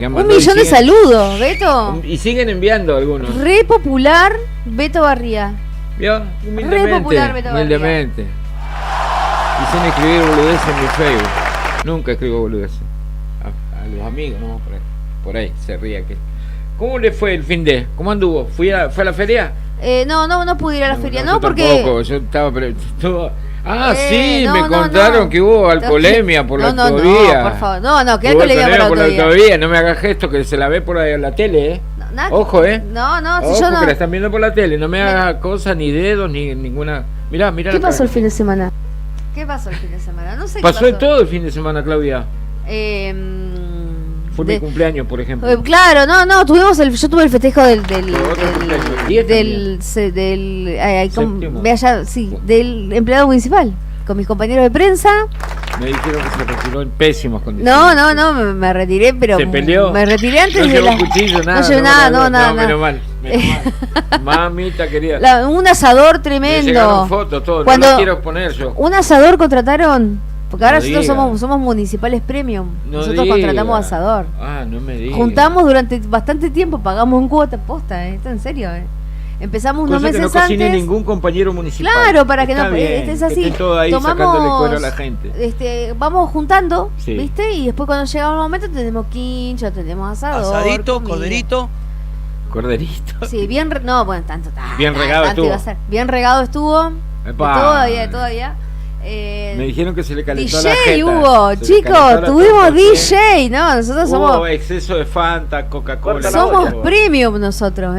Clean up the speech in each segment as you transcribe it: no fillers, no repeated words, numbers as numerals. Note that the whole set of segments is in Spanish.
Un millón de saludos, Beto. Y siguen enviando algunos. Re popular, Beto Barría. ¿Vio? Humildemente. Re popular, Beto Barría. Humildemente. Y sin escribir boludeces en mi Facebook. Nunca escribo boludeces. A los amigos, ¿no? Por ahí se ría que. ¿Cómo le fue el fin de? ¿Cómo anduvo? ¿Fue a la feria? No pude ir a la feria, no, yo porque... Tampoco, yo estaba... sí, no, me contaron que hubo alcoholemia por la autovía. No, por favor, no, que hubo alcoholemia por la autovía. No me hagas gesto que se la ve por ahí en la tele, ¿eh? Ojo, ¿eh? No, Ojo, si yo no... que la están viendo por la tele, no me hagas cosas, ni dedos, ni ninguna... Mirá. ¿Qué pasó el fin de semana? ¿Qué pasó el fin de semana? No sé pasó. Pasó todo el fin de semana, Claudia. Fue mi cumpleaños, por ejemplo. Claro, yo tuve el festejo del del empleado municipal, con mis compañeros de prensa. Me dijeron que se retiró en pésimas condiciones. No, me retiré, pero se peleó. Me retiré antes no de la... cuchillo, nada. No llevé nada. Menos mal. Mamita querida. Un asador tremendo. Me llegaron fotos, todo. Cuando no las quiero poner yo. Un asador contrataron. Porque ahora nosotros somos municipales premium. Nosotros contratamos asador. No me digas. Juntamos durante bastante tiempo, pagamos en cuota posta, esto en serio, Empezamos unos meses antes. No cociné antes. ningún compañero municipal. Claro, para que está no es así. Que todo ahí sacándole cuero a la gente. Vamos juntando, sí. ¿viste? Y después cuando llega el momento tenemos quincho, tenemos asador. Asadito, comida. Corderito. Sí, bien regado estuvo. Bien regado estuvo. Todavía. Me dijeron que se le calentó DJ la jeta. Hubo, chicos, tuvimos DJ, ¿no? Nosotros somos exceso de Fanta, Coca-Cola. Somos premium nosotros,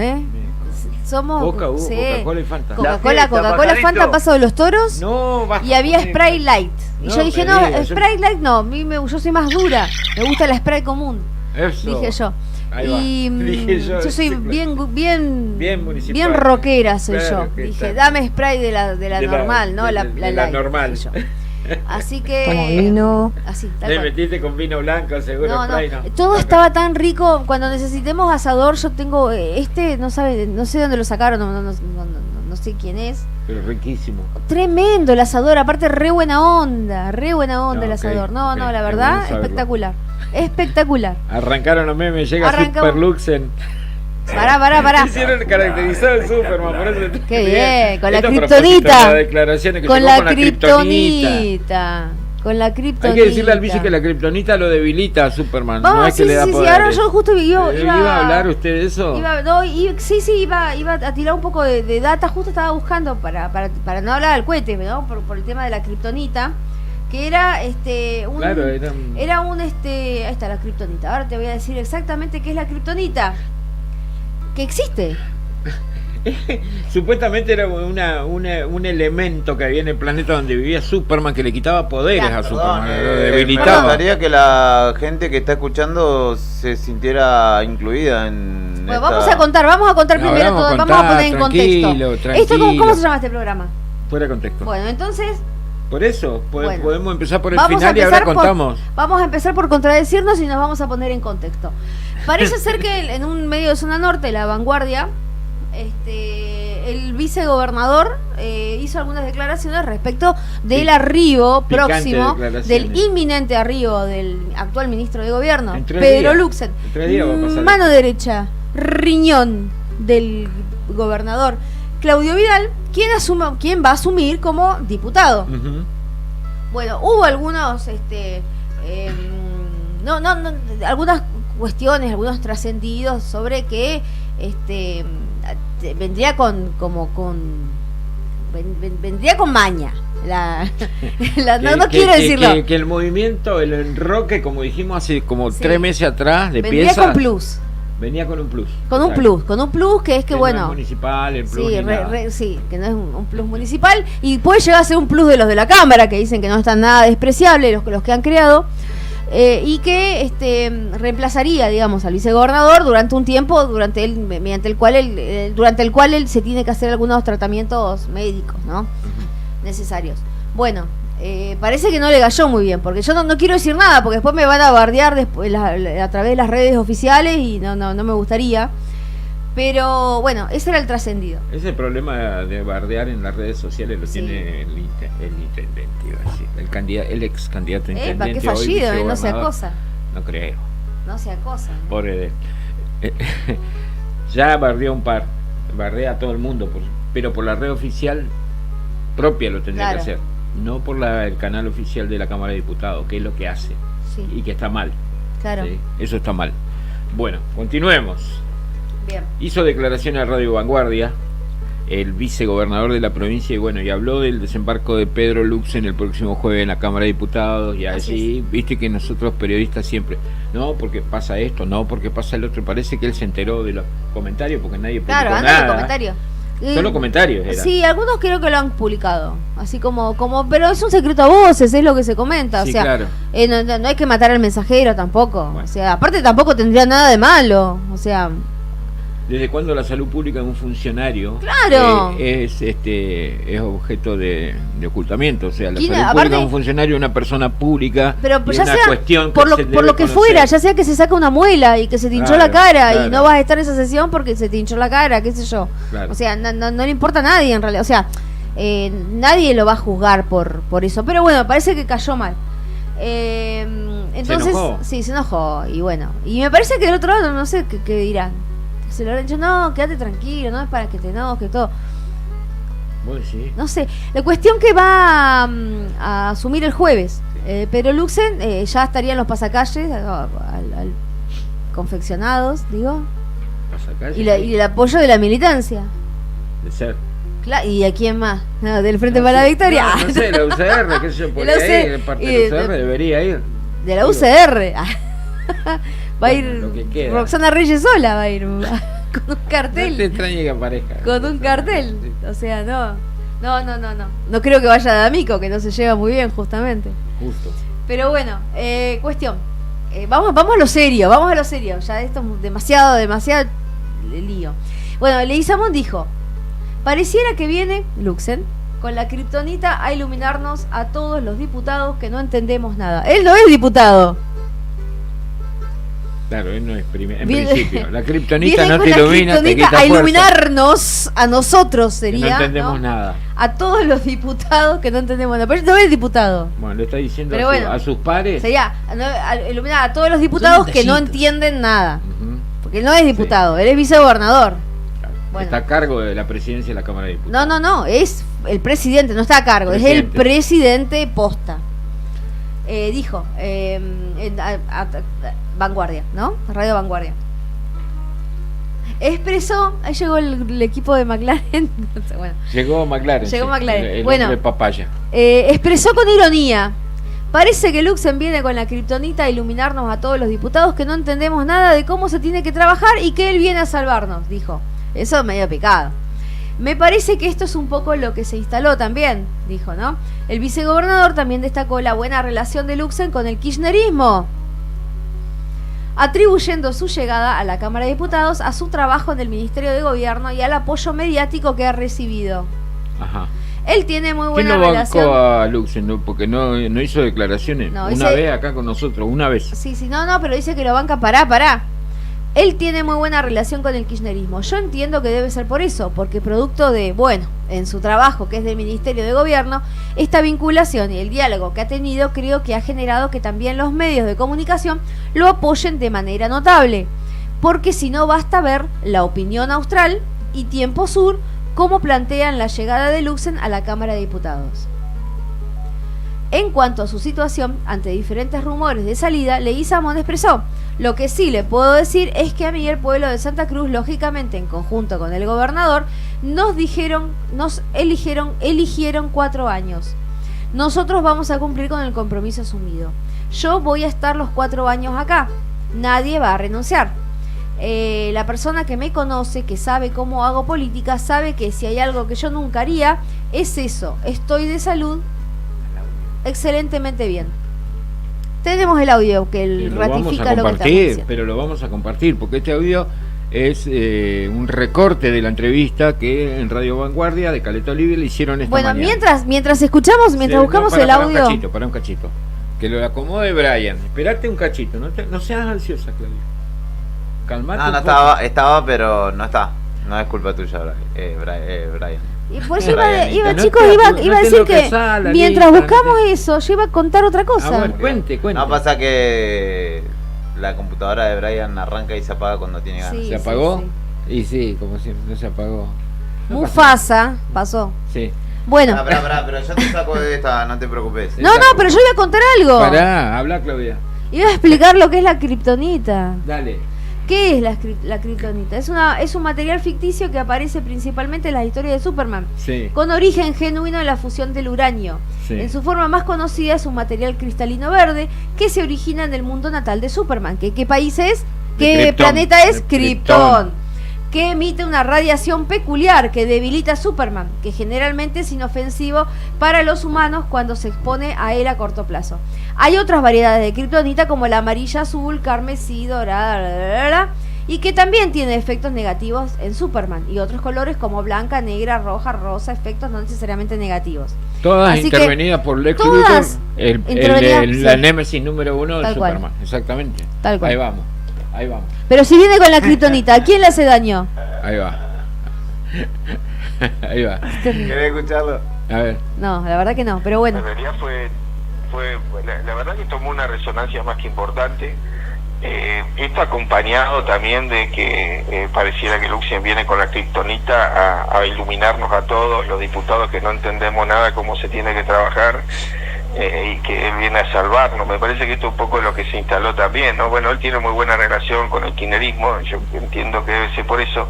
Somos Coca-Cola y Fanta. Coca-Cola, Fanta, Paso de los Toros. No, y había Sprite Light. Y yo dije, Sprite Light no, yo soy más dura. Me gusta la Sprite común. Eso. Dije yo. Dije yo soy bien municipal. Bien rockera soy claro, yo. Dije, dame spray de la normal, ¿no? La normal. Así que como vino. Así, le metiste con vino blanco, seguro. No. Todo estaba tan rico. Cuando necesitemos asador, yo tengo no sé dónde lo sacaron, no sé quién es. Pero riquísimo. Tremendo el asador, aparte re buena onda el asador. No, la verdad, espectacular. Arrancaron los memes, llega Superluxen. Pará. Hicieron caracterizado el Superman, por eso. Qué bien, con la kriptonita. Con la kriptonita. Hay que decirle al bici que la kriptonita lo debilita a Superman. No es que le da poder. Ahora yo justo iba a hablar usted de eso. Iba a tirar un poco de data. Justo estaba buscando para no hablar del cohete, ¿no? Por el tema de la kriptonita. Que era ahí está la kriptonita. Ahora te voy a decir exactamente qué es la kriptonita. Que existe. Supuestamente era un elemento que había en el planeta donde vivía Superman que le quitaba poderes a Superman, lo debilitaba. Me gustaría que la gente que está escuchando se sintiera incluida en vamos a contar primero todo, vamos a poner en contexto. ¿Cómo se llama este programa? Fuera de contexto. Bueno, entonces por eso, podemos empezar por el final y ahora contamos. Vamos a empezar por contradecirnos y nos vamos a poner en contexto. Parece ser que en un medio de Zona Norte, La Vanguardia, el vicegobernador hizo algunas declaraciones respecto del arribo próximo, del inminente arribo del actual ministro de Gobierno, Pedro Luxen, mano derecha, riñón del gobernador Claudio Vidal, quien va a asumir como diputado. Bueno, hubo algunos algunas cuestiones, algunos trascendidos sobre que vendría vendría con maña. No quiero decirlo. Que el movimiento, el enroque, como dijimos hace como 3 meses atrás, de vendría piezas, con plus. Venía con un plus. Con un plus que es que bueno. No es municipal, el plus. Que no es un plus municipal. Y puede llegar a ser un plus de los de la Cámara, que dicen que no están nada despreciables los que han creado. Y que reemplazaría, digamos, al vicegobernador durante un tiempo, durante el cual él se tiene que hacer algunos tratamientos médicos, ¿no? Necesarios. Bueno. Parece que no le cayó muy bien, porque yo no quiero decir nada, porque después me van a bardear a través de las redes oficiales y no me gustaría. Pero bueno, ese era el trascendido. Ese problema de bardear en las redes sociales lo tiene el intendente, iba a decir, el ex candidato a intendente. Qué fallido, no sea cosa. No creo. No sea cosa. ¿no? Pobre ya bardeó un par, bardea a todo el mundo, pero por la red oficial propia lo tendría Claro. que hacer, no por el canal oficial de la Cámara de Diputados, que es lo que hace Sí, y que está mal. claro. ¿Sí? Eso está mal. Bueno, continuemos. Bien. Hizo declaraciones a Radio Vanguardia el vicegobernador de la provincia y habló del desembarco de Pedro Luxen el próximo jueves en la Cámara de Diputados y Así allí, viste que nosotros periodistas siempre, no porque pasa esto, no porque pasa el otro, parece que él se enteró de los comentarios porque nadie publicó Claro, anda nada. en comentarios. Solo comentarios eran. Sí, algunos creo que lo han publicado, así como, pero es un secreto a voces, es lo que se comenta, Sí, o sea, claro. no hay que matar al mensajero tampoco, Bueno. o sea, aparte tampoco tendría nada de malo, o sea, ¿Desde cuándo la salud pública de un funcionario Claro. es objeto de ocultamiento? O sea, la ¿Quién? salud Aparte- pública de un funcionario es una persona pública pero y ya una sea cuestión por lo se que debe conocer. fuera, ya sea que se saca una muela y que se te hinchó la Claro, cara claro. y no vas a estar en esa sesión porque se te hinchó la cara, qué sé yo, Claro. o sea, no le importa a nadie en realidad, o sea, nadie lo va a juzgar por eso, pero bueno, parece que cayó mal. Entonces, enojó. sí, se enojó y bueno, y me parece que del otro lado no sé qué dirán. Se lo habrán dicho, no, quédate tranquilo, no es para que te enojes, todo. ¿Vos decís? No sé, la cuestión que va a asumir el jueves, Pedro Luxen, ya estarían los pasacalles confeccionados, digo, Pasacalle, y el apoyo de la militancia. de ser. ¿Y a quién más? No, del Frente No para la sé, Victoria. No sé, la UCR, qué sé yo, por La ahí, UC en parte y de la UCR debería ir. De la Digo, UCR. Va a ir Bueno, lo que queda. Roxana Reyes sola, va a ir con un No te cartel. extrañe que aparezca. Con un cartel. Sí, O sea, no. No creo que vaya D'Amico, que no se lleva muy bien, justamente. justo. Pero bueno, cuestión. Vamos a lo serio, Ya esto es demasiado lío. Bueno, Leguizamón dijo: pareciera que viene Luxen con la kriptonita a iluminarnos a todos los diputados que no entendemos nada. Él no es diputado. Claro, él no es en Viene- principio. La kriptonita Viene no con te la ilumina, te kriptonita quita a fuerza. iluminarnos a nosotros, Que sería. no entendemos ¿no? nada. A todos los diputados que no entendemos nada. Pero él no es diputado. Bueno, le está diciendo Pero bueno. a sus pares. Sería iluminar a todos los diputados que no detallitos. entienden nada. Ujú, Porque él no es diputado, él es vicegobernador. claro. Bueno. Está a cargo de la presidencia de la Cámara de Diputados. No, es el presidente, no está a cargo, es el presidente posta. Dijo, Vanguardia, ¿no? Radio Vanguardia. Expresó, ahí llegó el equipo de McLaren. Bueno, Llegó McLaren. Llegó McLaren. El Bueno. hombre papaya. expresó con ironía: parece que Luxen viene con la kriptonita a iluminarnos a todos los diputados que no entendemos nada de cómo se tiene que trabajar y que él viene a salvarnos, dijo. Eso medio picado. Me parece que esto es un poco lo que se instaló también, dijo, ¿no? El vicegobernador también destacó la buena relación de Luxen con el kirchnerismo, atribuyendo su llegada a la Cámara de Diputados a su trabajo en el Ministerio de Gobierno y al apoyo mediático que ha recibido. Ajá. Él tiene muy ¿Quién buena lo relación. bancó a Luxen? No, porque no hizo declaraciones. No, una dice- vez acá con nosotros, una vez. Sí, no, pero dice que lo banca, pará. Él tiene muy buena relación con el kirchnerismo. Yo entiendo que debe ser por eso, porque producto de, en su trabajo, que es del Ministerio de Gobierno, esta vinculación y el diálogo que ha tenido, creo que ha generado que también los medios de comunicación lo apoyen de manera notable. Porque si no, basta ver La Opinión Austral y Tiempo Sur cómo plantean la llegada de Luxen a la Cámara de Diputados. En cuanto a su situación, ante diferentes rumores de salida, Leguizamón expresó: lo que sí le puedo decir es que a mí el pueblo de Santa Cruz, lógicamente en conjunto con el gobernador, nos eligieron 4 años. Nosotros vamos a cumplir con el compromiso asumido. Yo voy a estar los 4 años acá. Nadie va a renunciar. La persona que me conoce, que sabe cómo hago política, sabe que si hay algo que yo nunca haría, es eso. Estoy de salud excelentemente bien. Tenemos el audio que Lo vamos ratifica a lo que estamos compartir, diciendo. pero lo vamos a compartir, porque este audio es un recorte de la entrevista que en Radio Vanguardia de Caleta Olivia le hicieron esta Bueno, mañana. mientras escuchamos, mientras buscamos el audio. Para un cachito. Que lo acomode Brian. Esperate un cachito, no seas ansiosa, Claudia. Calmate. No, un no poco. estaba, pero no está. No es culpa tuya, Brian. Y por eso Brianita, iba, no chicos, te- iba no a te decir que enloquezás, mientras Lalita, buscamos no te- eso, yo iba a contar otra cosa. Ah, bueno, cuente. No, pasa que la computadora de Brian arranca y se apaga cuando tiene ganas. Sí, ¿Se apagó? Y sí, como siempre, no se apagó. No Mufasa pasó. Sí. Bueno. Pero yo te saco de esta, no te preocupes. No, pero yo voy a contar algo. Pará, habla Claudia. Iba a explicar lo que es la kriptonita. Dale. ¿Qué es la kriptonita? Es un material ficticio que aparece principalmente en las historias de Superman, Sí. con origen genuino en la fusión del uranio. Sí. En su forma más conocida es un material cristalino verde que se origina en el mundo natal de Superman. ¿Qué país es? ¿Qué Krypton. planeta es? De Krypton. Que emite una radiación peculiar que debilita a Superman, que generalmente es inofensivo para los humanos cuando se expone a él a corto plazo. Hay otras variedades de kriptonita como la amarilla, azul, carmesí, dorada, y que también tiene efectos negativos en Superman, y otros colores como blanca, negra, roja, rosa, efectos no necesariamente negativos. Todas Así que intervenidas por Lex todas Luthor, intervenidas, la sí. némesis número 1 de Tal cual. Superman. Exactamente. Tal cual. Ahí vamos. Pero si viene con la kriptonita, ¿a quién le hace daño? Ahí va. Ahí va. ¿Querés escucharlo? A ver. No, la verdad que no, pero bueno. En realidad la verdad que tomó una resonancia más que importante. Esto acompañado también de que pareciera que Luxien viene con la kriptonita a iluminarnos a todos los diputados que no entendemos nada cómo se tiene que trabajar, y que él viene a salvarnos. Me parece que esto es un poco lo que se instaló también, ¿no? Bueno, él tiene muy buena relación con el kirchnerismo, yo entiendo que debe ser por eso,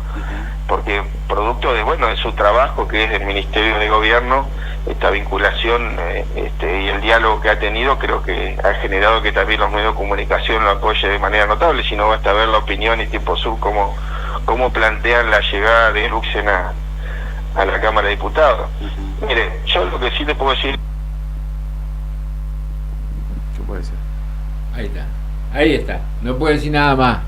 porque producto de su trabajo, que es el Ministerio de Gobierno, esta vinculación y el diálogo que ha tenido, creo que ha generado que también los medios de comunicación lo apoyen de manera notable. Si no, basta ver la opinión y Tiempo Sur cómo plantean la llegada de Luxen a la Cámara de Diputados. Mire, yo lo que sí le puedo decir... ¿Qué puede ser? Ahí está. No puedo decir nada más.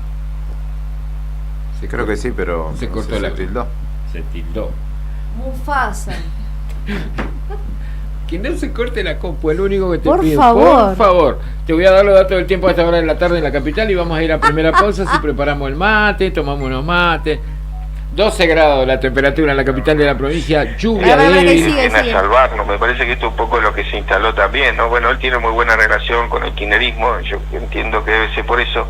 Sí, creo que sí, pero Se no cortó sé, la se tildó. Se tildó. Mufasa. Que no se corte la compu, es lo único que te Por pido. favor. Por favor. Te voy a dar los datos del tiempo a esta hora de la tarde en la capital y vamos a ir a primera pausa. Si preparamos el mate, tomamos unos mates. 12 grados la temperatura en la capital de la provincia, lluvia La verdad que débil. sí. Viene a salvarnos. Me parece que esto es un poco lo que se instaló también, ¿no? Bueno, él tiene muy buena relación con el kirchnerismo, yo entiendo que debe ser por eso,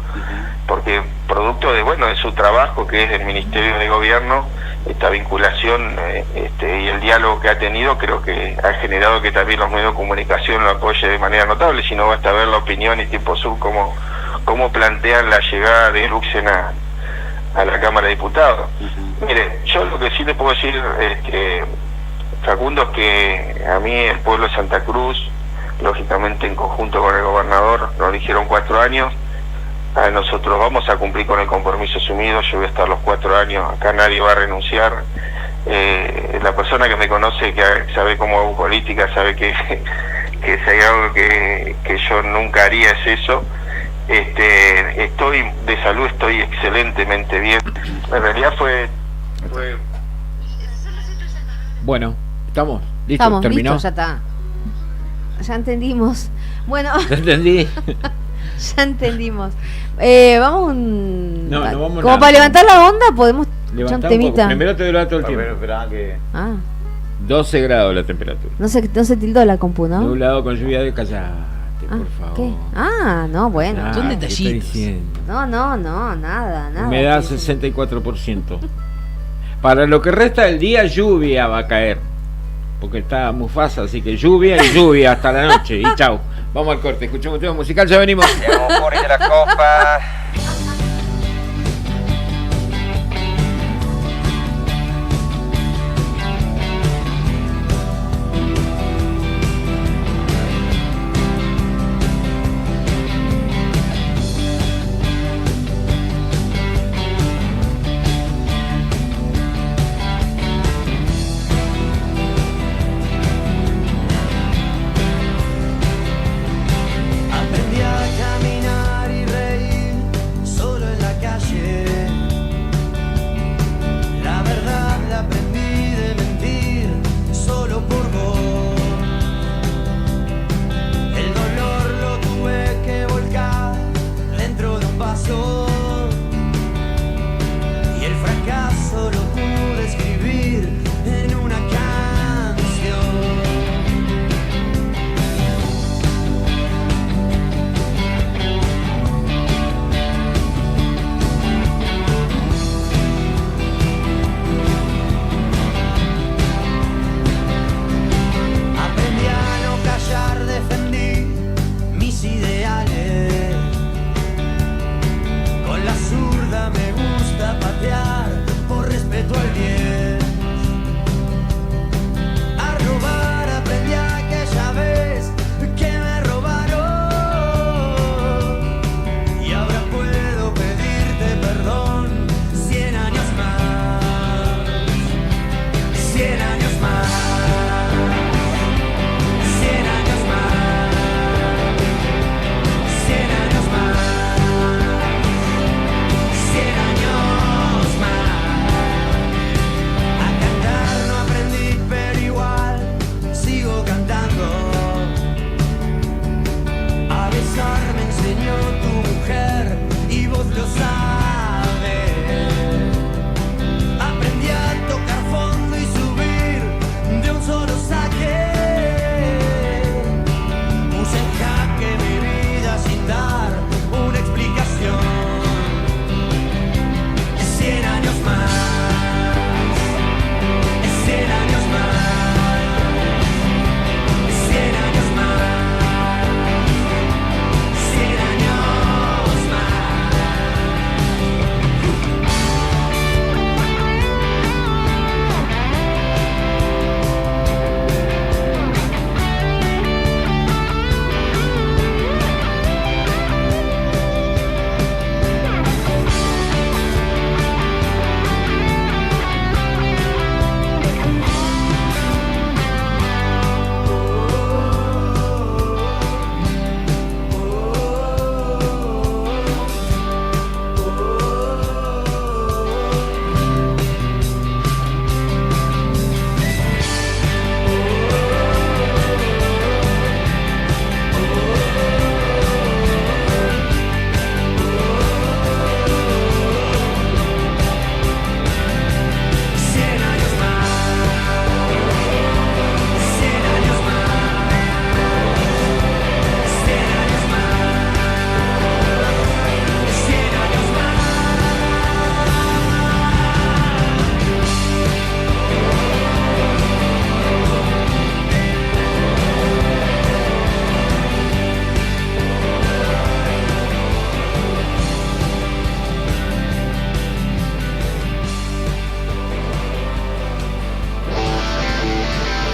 porque producto de su trabajo, que es el Ministerio de Gobierno, esta vinculación y el diálogo que ha tenido, creo que ha generado que también los medios de comunicación lo apoyen de manera notable. Si no, basta ver la opinión y Tiempo Sur cómo plantean la llegada de Luxen a la Cámara de Diputados. Mire, yo lo que sí le puedo decir, Facundo, es que a mí el pueblo de Santa Cruz, lógicamente en conjunto con el gobernador, nos eligieron 4 años. Nosotros vamos a cumplir con el compromiso asumido. Yo voy a estar los 4 años, acá nadie va a renunciar. La persona que me conoce, que sabe cómo hago política, sabe que si hay algo que yo nunca haría es eso. Estoy de salud, estoy excelentemente bien. En realidad fue Bueno, ¿estamos? ¿Listo? Estamos ¿Terminó? listos, ya está. Ya entendimos. Bueno, ¿Ya entendí? ya entendimos. Vamos No vamos como nada. para levantar la onda, podemos escuchar un Levantá un poco. temita. Primero te doy el dato del tiempo. Esperá que... Ah, 12 grados la temperatura. no se tildó la compu, ¿no? Nublado con lluvia de callate, Ah, por favor. ¿qué? Ah, no, bueno. Ah, Son ¿qué estoy detallitos. diciendo? No, nada. Humedad estoy diciendo. 64%. Para lo que resta del día, lluvia va a caer. Porque está Mufasa, así que lluvia y lluvia hasta la noche. Y chau. Vamos al corte. Escuchemos un tema musical, ya venimos. Llegamos por ahí de la copa. Aprendí a caminar y reír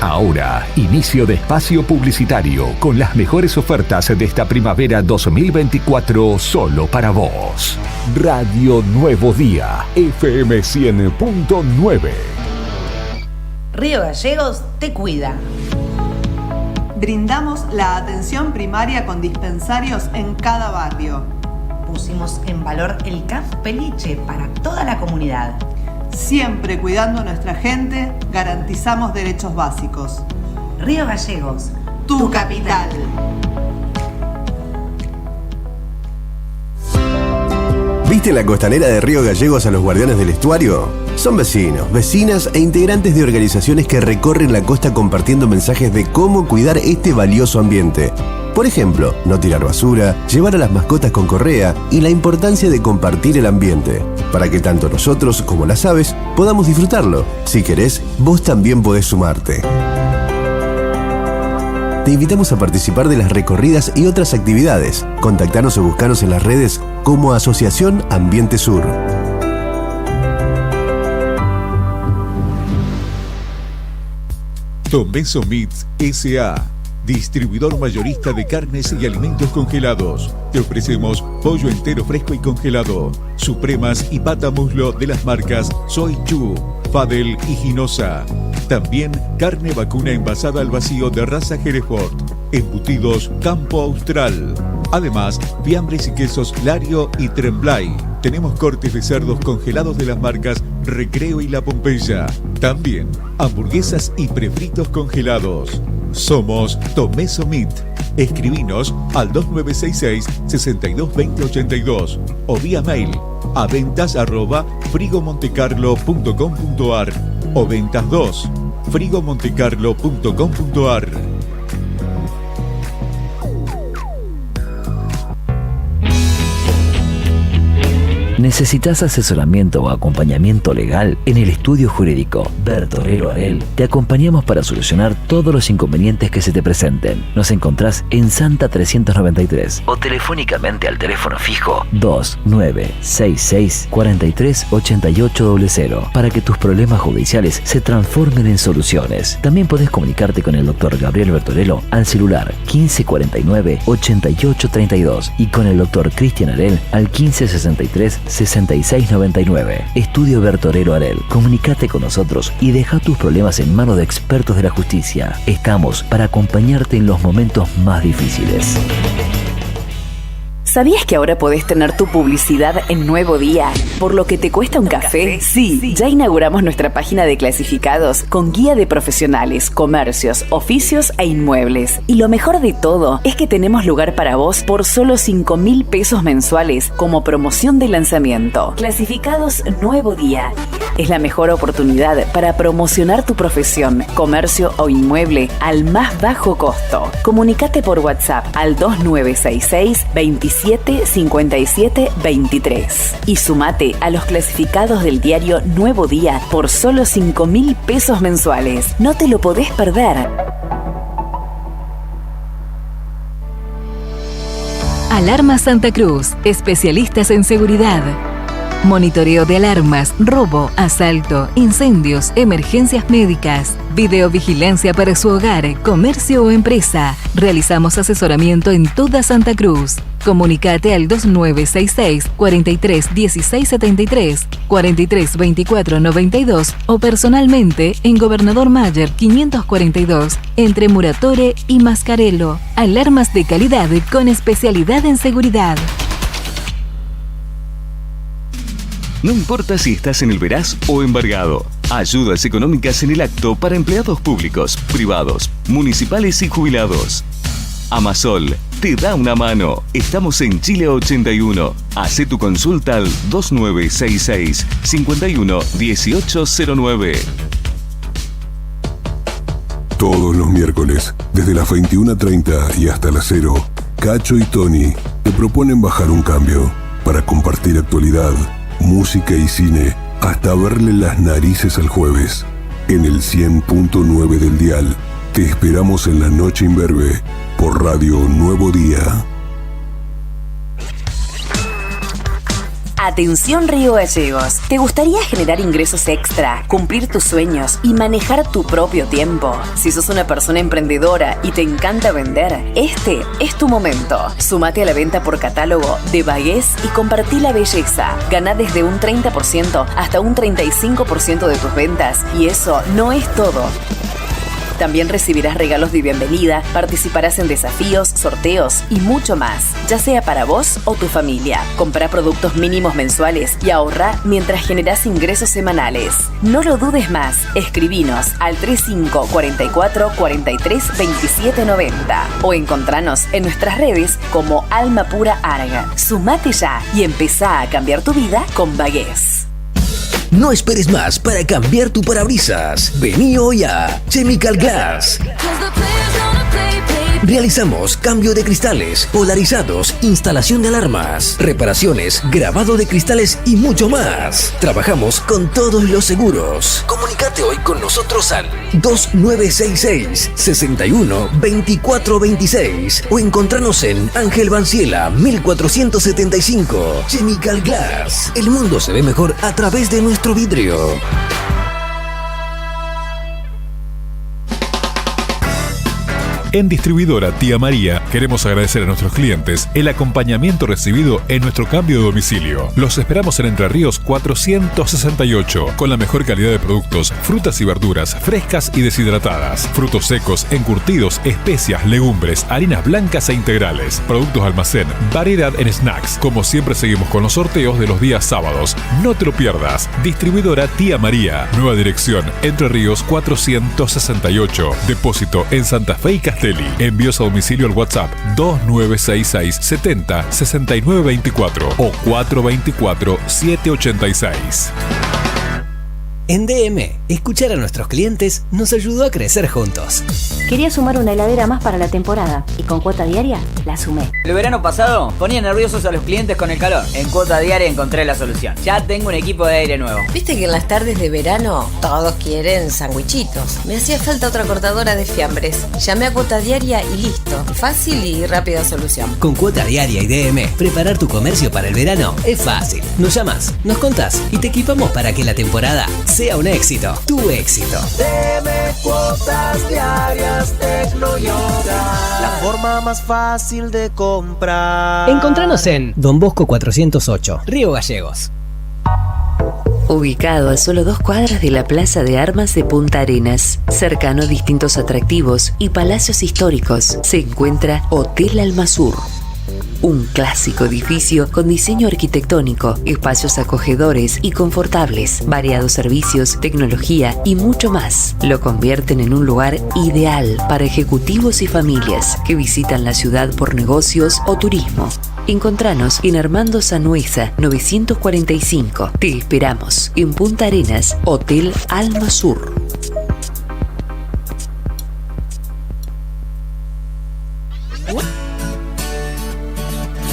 Ahora, inicio de espacio publicitario con las mejores ofertas de esta primavera 2024 solo para vos. Radio Nuevo Día, FM 100.9. Río Gallegos te cuida. Brindamos la atención primaria con dispensarios en cada barrio. Pusimos en valor el CAF Peliche para toda la comunidad. Siempre cuidando a nuestra gente, garantizamos derechos básicos. Río Gallegos, tu capital. ¿Viste en la costanera de Río Gallegos a los guardianes del estuario? Son vecinos, vecinas e integrantes de organizaciones que recorren la costa compartiendo mensajes de cómo cuidar este valioso ambiente. Por ejemplo, no tirar basura, llevar a las mascotas con correa y la importancia de compartir el ambiente, para que tanto nosotros como las aves podamos disfrutarlo. Si querés, vos también podés sumarte. Te invitamos a participar de las recorridas y otras actividades. Contactanos o buscanos en las redes como Asociación Ambiente Sur. Tomeso Meats S.A., distribuidor mayorista de carnes y alimentos congelados. Te ofrecemos pollo entero fresco y congelado, supremas y pata muslo de las marcas Soy Chu, Fadel y Ginosa. También carne vacuna envasada al vacío de raza Hereford, embutidos Campo Austral. Además, fiambres y quesos Lario y Tremblay. Tenemos cortes de cerdos congelados de las marcas Recreo y La Pompeya. También hamburguesas y prefritos congelados. Somos Tomeso Meat. Escribinos al 2966-622082 o vía mail a ventas@frigomontecarlo.com.ar o ventas2frigomontecarlo.com.ar. ¿Necesitas asesoramiento o acompañamiento legal? En el estudio jurídico Bertorero Arel te acompañamos para solucionar todos los inconvenientes que se te presenten. Nos encontrás en Santa 393 o telefónicamente al teléfono fijo 2966 438800 para que tus problemas judiciales se transformen en soluciones. También podés comunicarte con el doctor Gabriel Bertorello al celular 1549 8832 y con el doctor Cristian Arel al 1563 6699. Estudio Bertorero Arel. Comunicate con nosotros y deja tus problemas en manos de expertos de la justicia. Estamos para acompañarte en los momentos más difíciles. ¿Sabías que ahora podés tener tu publicidad en Nuevo Día? ¿Por lo que te cuesta un café? Sí, ya inauguramos nuestra página de clasificados con guía de profesionales, comercios, oficios e inmuebles. Y lo mejor de todo es que tenemos lugar para vos por solo 5.000 pesos mensuales como promoción de lanzamiento. Clasificados Nuevo Día. Es la mejor oportunidad para promocionar tu profesión, comercio o inmueble al más bajo costo. Comunicate por WhatsApp al 2966 27 57 23 y sumate a los clasificados del diario Nuevo Día por solo 5.000 pesos mensuales. No te lo podés perder. Alarma Santa Cruz, especialistas en seguridad. Monitoreo de alarmas, robo, asalto, incendios, emergencias médicas, videovigilancia para su hogar, comercio o empresa. Realizamos asesoramiento en toda Santa Cruz. Comunicate al 2966 43 16 73, 43 24 92 o personalmente en Gobernador Mayer 542 entre Muratore y Mascarello. Alarmas de calidad con especialidad en seguridad. No importa si estás en el Veraz o embargado. Ayudas económicas en el acto para empleados públicos, privados, municipales y jubilados. Amasol te da una mano. Estamos en Chile 81. Hacé tu consulta al 2966 51 1809. Todos los miércoles, desde las 21:30 y hasta las 0, Cacho y Tony te proponen bajar un cambio para compartir actualidad, música y cine, hasta verle las narices al jueves. En el 100.9 del dial, te esperamos en la noche imberbe por Radio Nuevo Día. Atención Río Gallegos. ¿Te gustaría generar ingresos extra, cumplir tus sueños y manejar tu propio tiempo? Si sos una persona emprendedora y te encanta vender, este es tu momento. Sumate a la venta por catálogo de Bagués y compartí la belleza. Gana desde un 30% hasta un 35% de tus ventas y eso no es todo. También recibirás regalos de bienvenida, participarás en desafíos, sorteos y mucho más, ya sea para vos o tu familia. Comprá productos mínimos mensuales y ahorrá mientras generás ingresos semanales. No lo dudes más, escribinos al 3544 43 27 90 o encontranos en nuestras redes como Alma Pura Arga. Sumate ya y empezá a cambiar tu vida con Bagués. No esperes más para cambiar tu parabrisas. Vení hoy a Chemical Glass. Realizamos cambio de cristales, polarizados, instalación de alarmas, reparaciones, grabado de cristales y mucho más. Trabajamos con todos los seguros. Comunicate hoy con nosotros al 2966 61 24 26 o encontranos en Ángel Banciela 1475. Chemical Glass. El mundo se ve mejor a través de nuestro vidrio. En Distribuidora Tía María queremos agradecer a nuestros clientes el acompañamiento recibido en nuestro cambio de domicilio. Los esperamos en Entre Ríos 468 con la mejor calidad de productos, frutas y verduras frescas y deshidratadas, frutos secos, encurtidos, especias, legumbres, harinas blancas e integrales, productos almacén, variedad en snacks. Como siempre seguimos con los sorteos de los días sábados. No te lo pierdas. Distribuidora Tía María. Nueva dirección Entre Ríos 468. Depósito en Santa Fe y Castelli. Envíos a domicilio al WhatsApp 2966 70 69 24 o 424 786. En DM, escuchar a nuestros clientes nos ayudó a crecer juntos. Quería sumar una heladera más para la temporada y con cuota diaria la sumé. El verano pasado ponía nerviosos a los clientes con el calor. En cuota diaria encontré la solución. Ya tengo un equipo de aire nuevo. Viste que en las tardes de verano todos quieren sandwichitos. Me hacía falta otra cortadora de fiambres. Llamé a cuota diaria y listo. Fácil y rápida solución. Con cuota diaria y DM, preparar tu comercio para el verano es fácil. Nos llamas, nos contás y te equipamos para que la temporada sea un éxito. Tu éxito. DM Cuotas Diarias Tecnoyoga. La forma más fácil de comprar. Encontranos en Don Bosco 408, Río Gallegos. Ubicado a solo 2 cuadras de la Plaza de Armas de Punta Arenas, cercano a distintos atractivos y palacios históricos, se encuentra Hotel Almasur. Un clásico edificio con diseño arquitectónico, espacios acogedores y confortables, variados servicios, tecnología y mucho más. Lo convierten en un lugar ideal para ejecutivos y familias que visitan la ciudad por negocios o turismo. Encontranos en Armando Sanueza 945. Te esperamos en Punta Arenas, Hotel Almasur.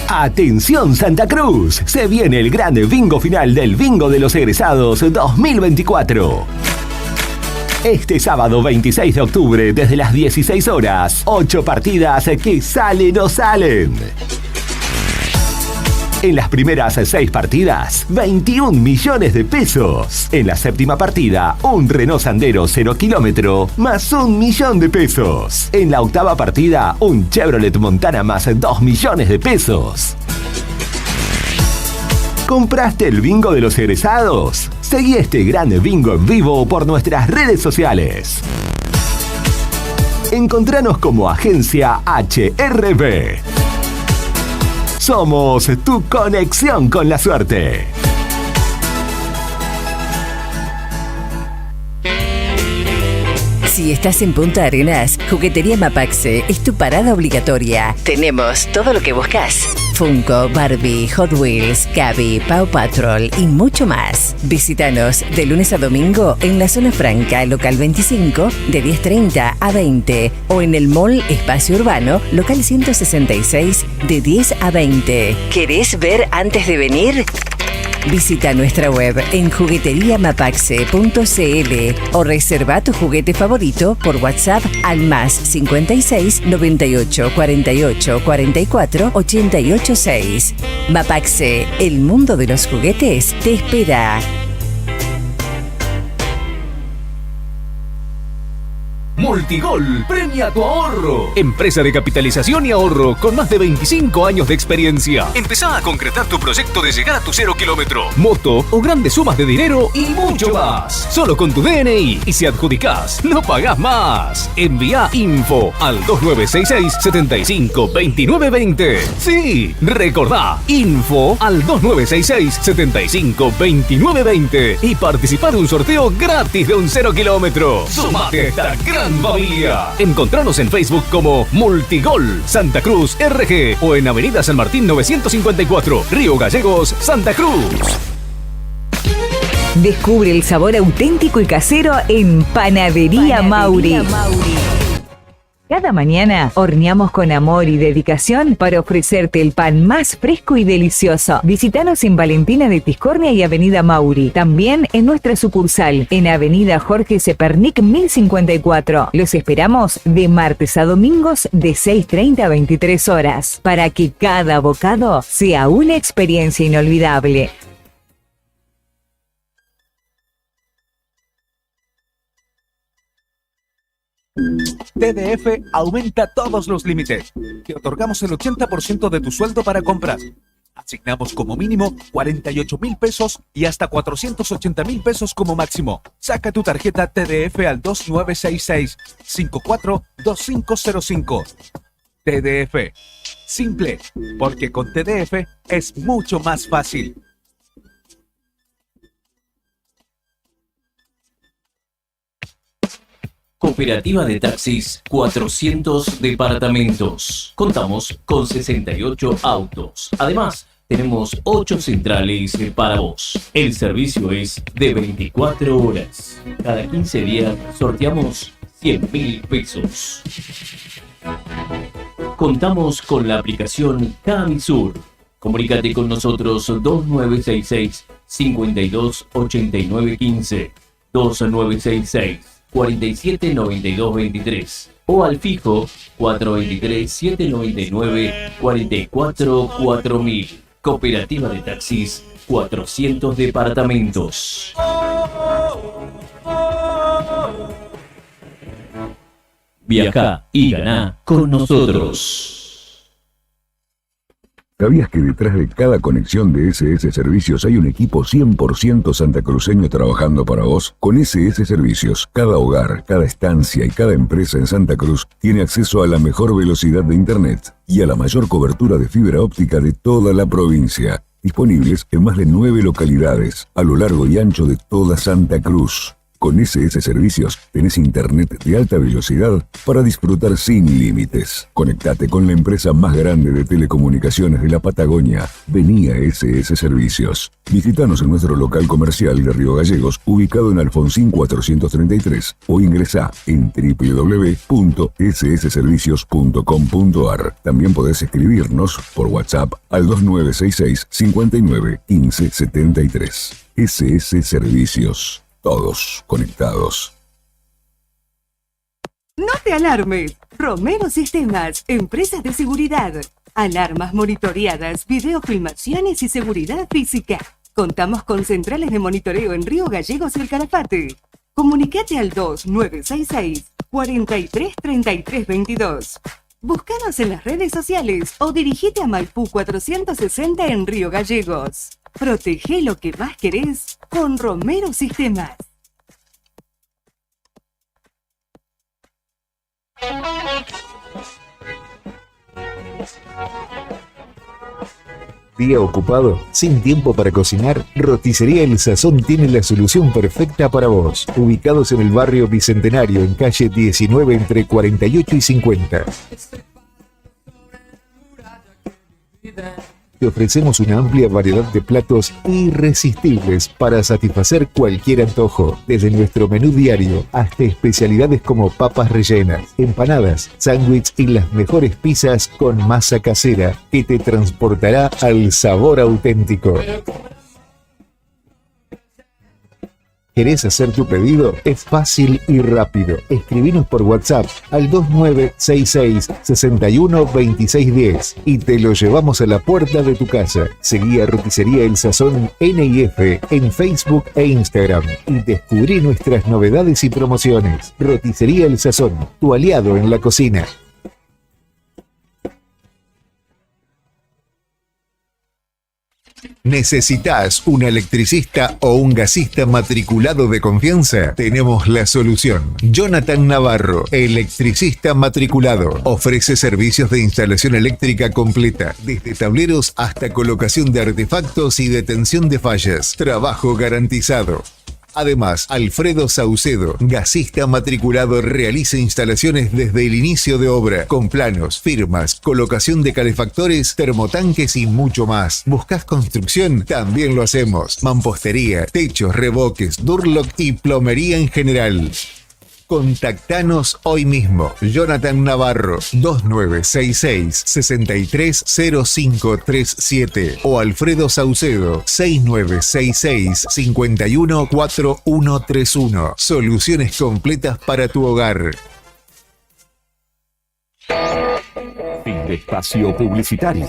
Atención Santa Cruz, se viene el gran bingo final del Bingo de los Egresados 2024. Este sábado 26 de octubre desde las 16 horas, 8 partidas que salen o salen. En las primeras 6 partidas, 21 millones de pesos. En la séptima partida, un Renault Sandero 0 kilómetro más 1 millón de pesos. En la octava partida, un Chevrolet Montana más 2 millones de pesos. ¿Compraste el bingo de los egresados? Seguí este gran bingo en vivo por nuestras redes sociales. Encontranos como Agencia HRB. Somos tu conexión con la suerte. Si estás en Punta Arenas, Juguetería Mapaxe es tu parada obligatoria. Tenemos todo lo que buscas. Funko, Barbie, Hot Wheels, Gaby, Paw Patrol y mucho más. Visítanos de lunes a domingo en la zona franca, local 25, de 10:30 a 20. O en el Mall Espacio Urbano, local 166, de 10 a 20. ¿Querés ver antes de venir? Visita nuestra web en jugueteriamapaxe.cl o reserva tu juguete favorito por WhatsApp al más 56 98 48 44 88 6. Mapaxe, el mundo de los juguetes te espera. Multigol premia tu ahorro. Empresa de capitalización y ahorro con más de 25 años de experiencia. Empezá a concretar tu proyecto de llegar a tu 0 kilómetro, moto o grandes sumas de dinero y mucho más. Solo con tu DNI, y si adjudicás, no pagás más. Envía info al 2966 75 29 20. Sí, recordá, info al 2966 75 29 20 y participá de un sorteo gratis de un 0 kilómetro. Sumate a esta gran familia. Encontranos en Facebook como Multigol Santa Cruz RG o en Avenida San Martín 954, Río Gallegos, Santa Cruz. Descubre el sabor auténtico y casero en Panadería Mauri. Cada mañana horneamos con amor y dedicación para ofrecerte el pan más fresco y delicioso. Visítanos en Valentina de Tiscornia y Avenida Mauri. También en nuestra sucursal, en Avenida Jorge Zepernik 1054. Los esperamos de martes a domingos de 6:30 a 23 horas para que cada bocado sea una experiencia inolvidable. TDF aumenta todos los límites. Te otorgamos el 80% de tu sueldo para compras. Asignamos como mínimo 48.000 pesos y hasta 480.000 pesos como máximo. Saca tu tarjeta TDF al 2966-542505. TDF. Simple, porque con TDF es mucho más fácil. Cooperativa de Taxis 400 departamentos. Contamos con 68 autos. Además, tenemos 8 centrales para vos. El servicio es de 24 horas. Cada 15 días sorteamos 100.000 pesos. Contamos con la aplicación Camisur. Comunícate con nosotros 2966 528915 2966 47 92 23 o al fijo 423 799 44 4000. Cooperativa de Taxis 400 departamentos. Viaja y ganá con nosotros. ¿Sabías que detrás de cada conexión de SS Servicios hay un equipo 100% santacruceño trabajando para vos? Con SS Servicios, cada hogar, cada estancia y cada empresa en Santa Cruz tiene acceso a la mejor velocidad de Internet y a la mayor cobertura de fibra óptica de toda la provincia. Disponibles en más de 9 localidades, a lo largo y ancho de toda Santa Cruz. Con SS Servicios tenés internet de alta velocidad para disfrutar sin límites. Conectate con la empresa más grande de telecomunicaciones de la Patagonia. Vení a SS Servicios. Visítanos en nuestro local comercial de Río Gallegos, ubicado en Alfonsín 433, o ingresá en www.ssservicios.com.ar. También podés escribirnos por WhatsApp al 2966 59 15 73. SS Servicios. Todos conectados. No te alarmes. Romero Sistemas, empresas de seguridad. Alarmas monitoreadas, videofilmaciones y seguridad física. Contamos con centrales de monitoreo en Río Gallegos y el Calafate. Comunicate al 2966 43 33 22. Búscanos en las redes sociales o dirigite a Maipú 460 en Río Gallegos. Protege lo que más querés con Romero Sistemas. ¿Día ocupado? ¿Sin tiempo para cocinar? Roticería El Sazón tiene la solución perfecta para vos. Ubicados en el barrio Bicentenario, en calle 19 entre 48 y 50. Te ofrecemos una amplia variedad de platos irresistibles para satisfacer cualquier antojo, desde nuestro menú diario hasta especialidades como papas rellenas, empanadas, sándwich y las mejores pizzas con masa casera que te transportará al sabor auténtico. ¿Querés hacer tu pedido? Es fácil y rápido. Escribinos por WhatsApp al 2966 61 2610 y te lo llevamos a la puerta de tu casa. Seguí a Roticería El Sazón NIF en Facebook e Instagram y descubrí nuestras novedades y promociones. Roticería El Sazón, tu aliado en la cocina. ¿Necesitas un electricista o un gasista matriculado de confianza? Tenemos la solución. Jonathan Navarro, electricista matriculado. Ofrece servicios de instalación eléctrica completa, desde tableros hasta colocación de artefactos y detención de fallas. Trabajo garantizado. Además, Alfredo Saucedo, gasista matriculado, realiza instalaciones desde el inicio de obra, con planos, firmas, colocación de calefactores, termotanques y mucho más. ¿Buscas construcción? También lo hacemos. Mampostería, techos, revoques, Durlock y plomería en general. Contactanos hoy mismo. Jonathan Navarro, 2966-630537 o Alfredo Saucedo, 6966-514131. Soluciones completas para tu hogar. Fin de espacio publicitario.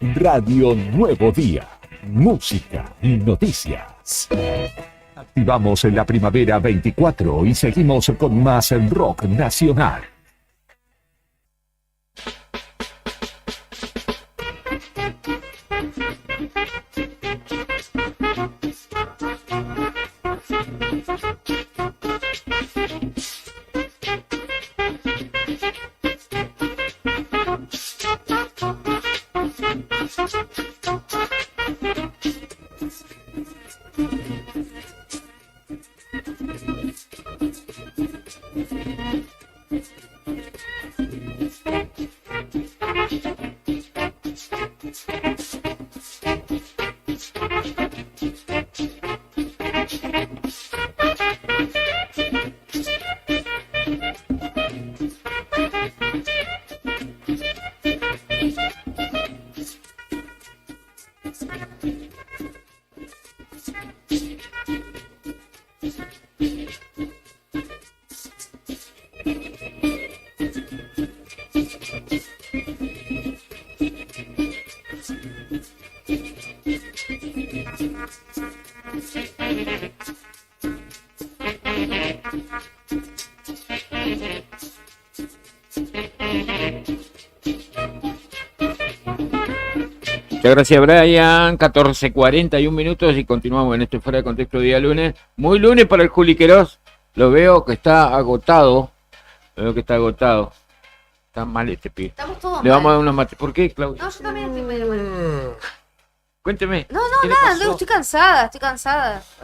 Radio Nuevo Día. Música y noticias. Activamos la primavera 24 y seguimos con más rock nacional. Muchas gracias, Brian. 14:41 minutos y continuamos en este Fuera de Contexto día lunes. Muy lunes para el Juli Queiroz. Lo veo que está agotado. Está mal este pibe. Estamos todos Le vamos a mal. dar unos mates. ¿Por qué, Claudia? No, yo también estoy medio mal. Cuénteme. No, ¿qué le nada, pasó? estoy cansada.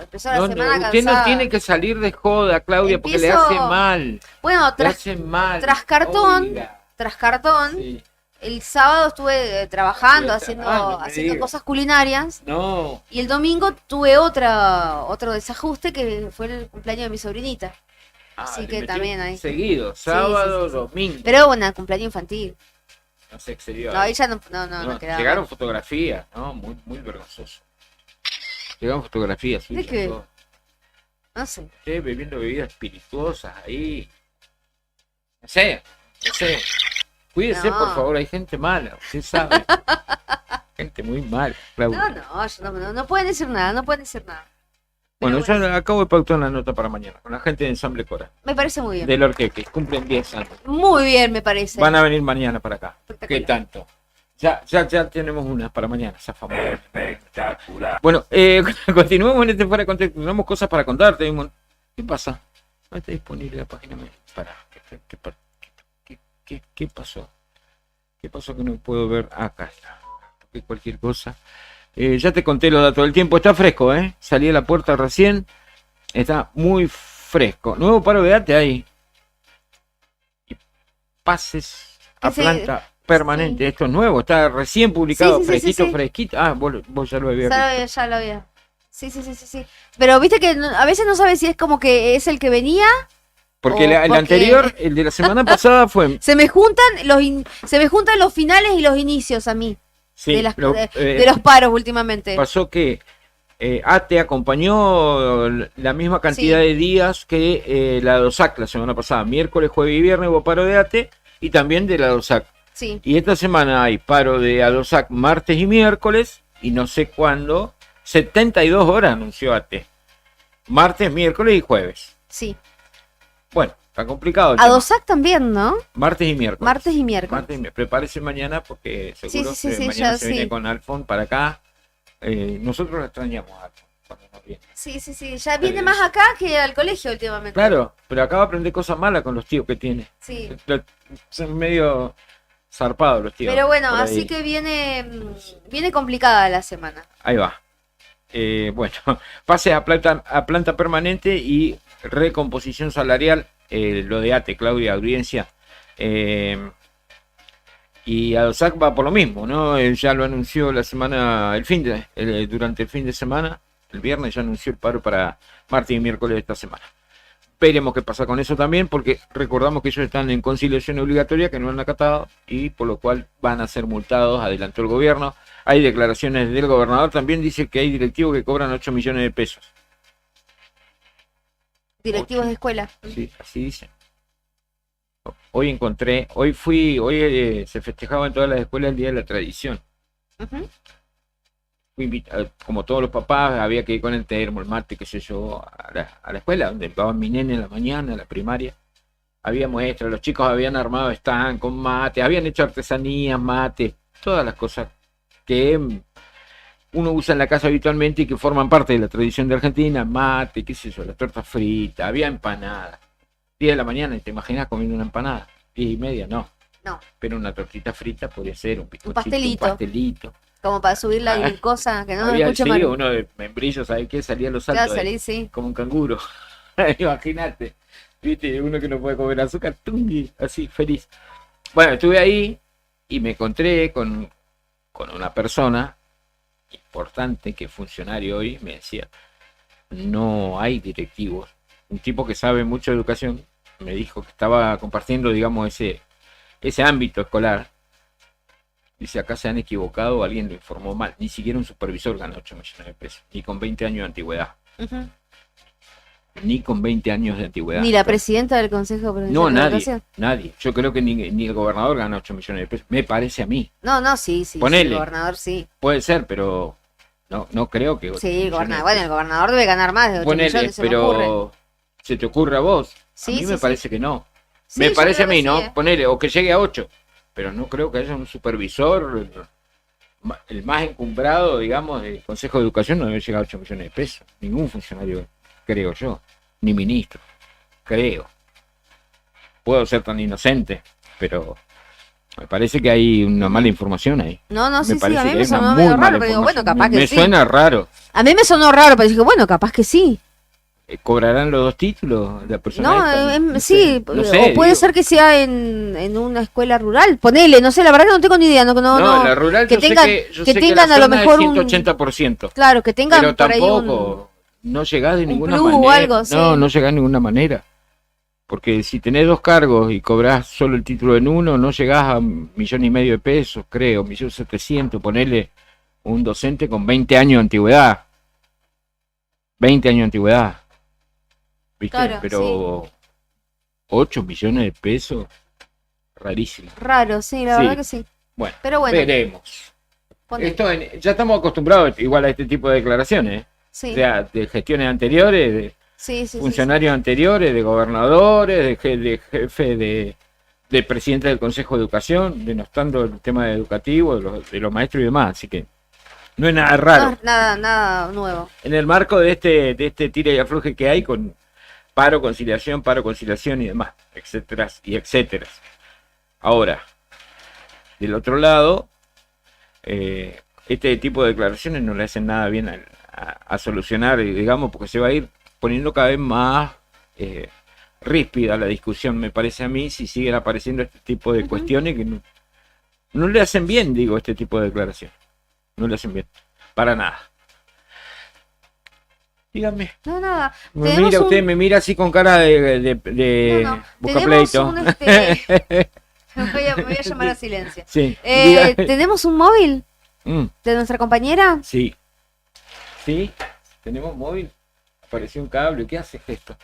Empezó la semana cansada. Usted no tiene que salir de joda, Claudia, porque le Empiezo- hace mal. Bueno, Le hace mal. tras cartón, Sí. el sábado estuve trabajando, Estuve haciendo trabajando, me diga. cosas culinarias. No. Y el domingo tuve otro desajuste que fue el cumpleaños de mi sobrinita. Así le que metí también ahí. Seguido, Sí, sábado, sí. domingo. Pero bueno, cumpleaños infantil. No se excedió. No, ella no quedaba. Llegaron fotografías, ¿no? Muy vergonzoso. Llegaron fotografías. ¿De suyas, qué? todo. No sé. Usted bebiendo bebidas espirituosas ahí. No sé. Cuídese, No. por favor, hay gente mala, usted sabe. Gente muy mala, Claudia. No pueden decir nada, Bueno, ya acabo de pautar una nota para mañana con la gente de Ensamble Cora. Me parece muy bien. Del Orqueque, cumplen 10 años. Muy bien, me parece. Van a venir mañana para acá. ¿Qué tanto? Ya tenemos unas para mañana, esa famosa. Espectacular. Bueno, continuamos en este Fuera de Contexto. Tenemos cosas para contarte. ¿Qué pasa? No está disponible la página. Para. ¿Qué pasó? ¿Qué pasó que no puedo ver? Acá está. Porque cualquier cosa. Ya te conté los datos del tiempo. Está fresco, ¿eh? Salí a la puerta recién. Está muy fresco. Nuevo paro de arte ahí. Y pases a planta permanente. Esto es nuevo. Está recién publicado. Sí. Fresquito. Ah, vos ya lo habías visto. Ya lo había. Sí. Pero viste que a veces no sabes si es como que es el que venía. Porque el porque- anterior, el de la semana pasada fue... Se me juntan los finales y los inicios a mí. Sí, de los paros últimamente. pasó que ATE acompañó la misma cantidad de días que la DOSAC la semana pasada. Miércoles, jueves y viernes hubo paro de ATE y también de la DOSAC. Sí. Y esta semana hay paro de ADOSAC martes y miércoles, y no sé cuándo, 72 horas anunció ATE. Martes, miércoles y jueves. Sí. Bueno, está complicado el tema. ADOSAC también, ¿no? Martes y miércoles. Martes y miércoles. Prepárese mañana porque seguro Sí, que mañana se viene con Alfon para acá. Nosotros lo extrañamos a Alfon cuando nos viene. Sí. Ya viene más acá que al colegio últimamente. Claro, pero acaba de aprender cosas malas con los tíos que tiene. Sí. Son medio zarpados los tíos. Pero bueno, por ahí. así que viene complicada la semana. Ahí va. Bueno, pase a planta permanente y recomposición salarial, lo de ATE, Claudia, audiencia. Y ADOSAC va por lo mismo, ¿no? Ya lo anunció la semana, durante el fin de semana, el viernes ya anunció el paro para martes y miércoles de esta semana. Veremos qué pasa con eso también, porque recordamos que ellos están en conciliación obligatoria, que no han acatado, y por lo cual van a ser multados, adelantó el gobierno. Hay declaraciones del gobernador, también dice que hay directivos que cobran 8 millones de pesos. Directivos de escuela. Sí, así dicen. Hoy se festejaba en todas las escuelas el Día de la Tradición. Uh-huh. Fui invitado, como todos los papás, había que ir con el termo, el mate, qué sé yo, a la escuela, donde estaba mi nene en la mañana, en la primaria. Había muestras, los chicos habían armado stand con mate, habían hecho artesanías, mate, todas las cosas que uno usa en la casa habitualmente y que forman parte de la tradición de Argentina, mate, qué sé yo, las tortas fritas, había empanadas. 10 de la mañana, ¿te imaginas comiendo una empanada? 10:30, no. No. Pero una tortita frita podría ser, un bizcochito, pastelito. un pastelito. Como para subir la glucosa, que no me Había, escuche sí, mal. uno de membrillo, ¿sabes qué? Salía a los saltos. Sí. Como un canguro. Imagínate. Viste, uno que no puede comer azúcar, ¡tungui! Así, feliz. Bueno, estuve ahí y me encontré con una persona importante que es funcionario hoy, me decía, no hay directivos. Un tipo que sabe mucho de educación me dijo que estaba compartiendo, digamos, ese ámbito escolar. Dice, acá se han equivocado, alguien lo informó mal. Ni siquiera un supervisor gana 8 millones de pesos, ni con 20 años de antigüedad. Uh-huh. Ni con 20 años de antigüedad. Ni la presidenta del Consejo Provincial No, de Educación. nadie. Yo creo que ni el gobernador gana 8 millones de pesos. Me parece a mí. No, sí. Ponele. El gobernador sí. Puede ser, pero no creo que... Sí, el gobernador debe ganar más de 8 millones, se me ocurre. Pero ¿se te ocurre a vos? Sí, a mí me parece que no. Sí, me parece a mí, sí, ¿no? Ponele, o que llegue a 8. Pero no creo que haya un supervisor, el más encumbrado, digamos, del Consejo de Educación no debe llegar a 8 millones de pesos. Ningún funcionario, creo yo. Ni ministro, creo. Puedo ser tan inocente, pero me parece que hay una mala información ahí. No, sí, parece a mí que me hay una sonó muy medio mala raro, pero digo, bueno, información. capaz que me sí. suena raro. A mí me sonó raro, pero dije, bueno, capaz que sí. ¿Cobrarán los 2 títulos de la persona? No, sí, no sé, o puede ser que sea en una escuela rural. Ponele, no sé, la verdad que no tengo ni idea. No, la rural que yo tengan, sé que tengan la a lo zona mejor es 180%. Claro, que tengan pero por ahí tampoco, no llegás de ninguna plus manera. o algo, sí. No llegás de ninguna manera. Porque si tenés 2 cargos y cobrás solo el título en uno, no llegás a 1,5 millones de pesos, creo, 1.700.000, ponele un docente con 20 años de antigüedad. 20 años de antigüedad. ¿Viste? Claro, pero sí. 8 millones de pesos, rarísimo. Raro, sí, la verdad que sí. Bueno, pero bueno, veremos. Ya estamos acostumbrados igual a este tipo de declaraciones. Sí. O sea, de gestiones anteriores, de funcionarios anteriores, de gobernadores, de jefe de presidente del Consejo de Educación, denostando el tema educativo, de los maestros y demás. Así que no es nada raro. No, nada nuevo. En el marco de este tira y afloje que hay con paro, conciliación y demás, etcétera y etcétera. Ahora, del otro lado, este tipo de declaraciones no le hacen nada bien a solucionar, digamos, porque se va a ir poniendo cada vez más ríspida la discusión, me parece a mí, si siguen apareciendo este tipo de cuestiones que no le hacen bien, digo, este tipo de declaración. No le hacen bien, para nada. Dígame. No, nada. Usted me mira así con cara de buscapleito. Me voy a llamar a silencio. Sí. ¿Tenemos un móvil de nuestra compañera? Sí. ¿Sí? ¿Tenemos móvil? Apareció un cable, ¿qué hace esto?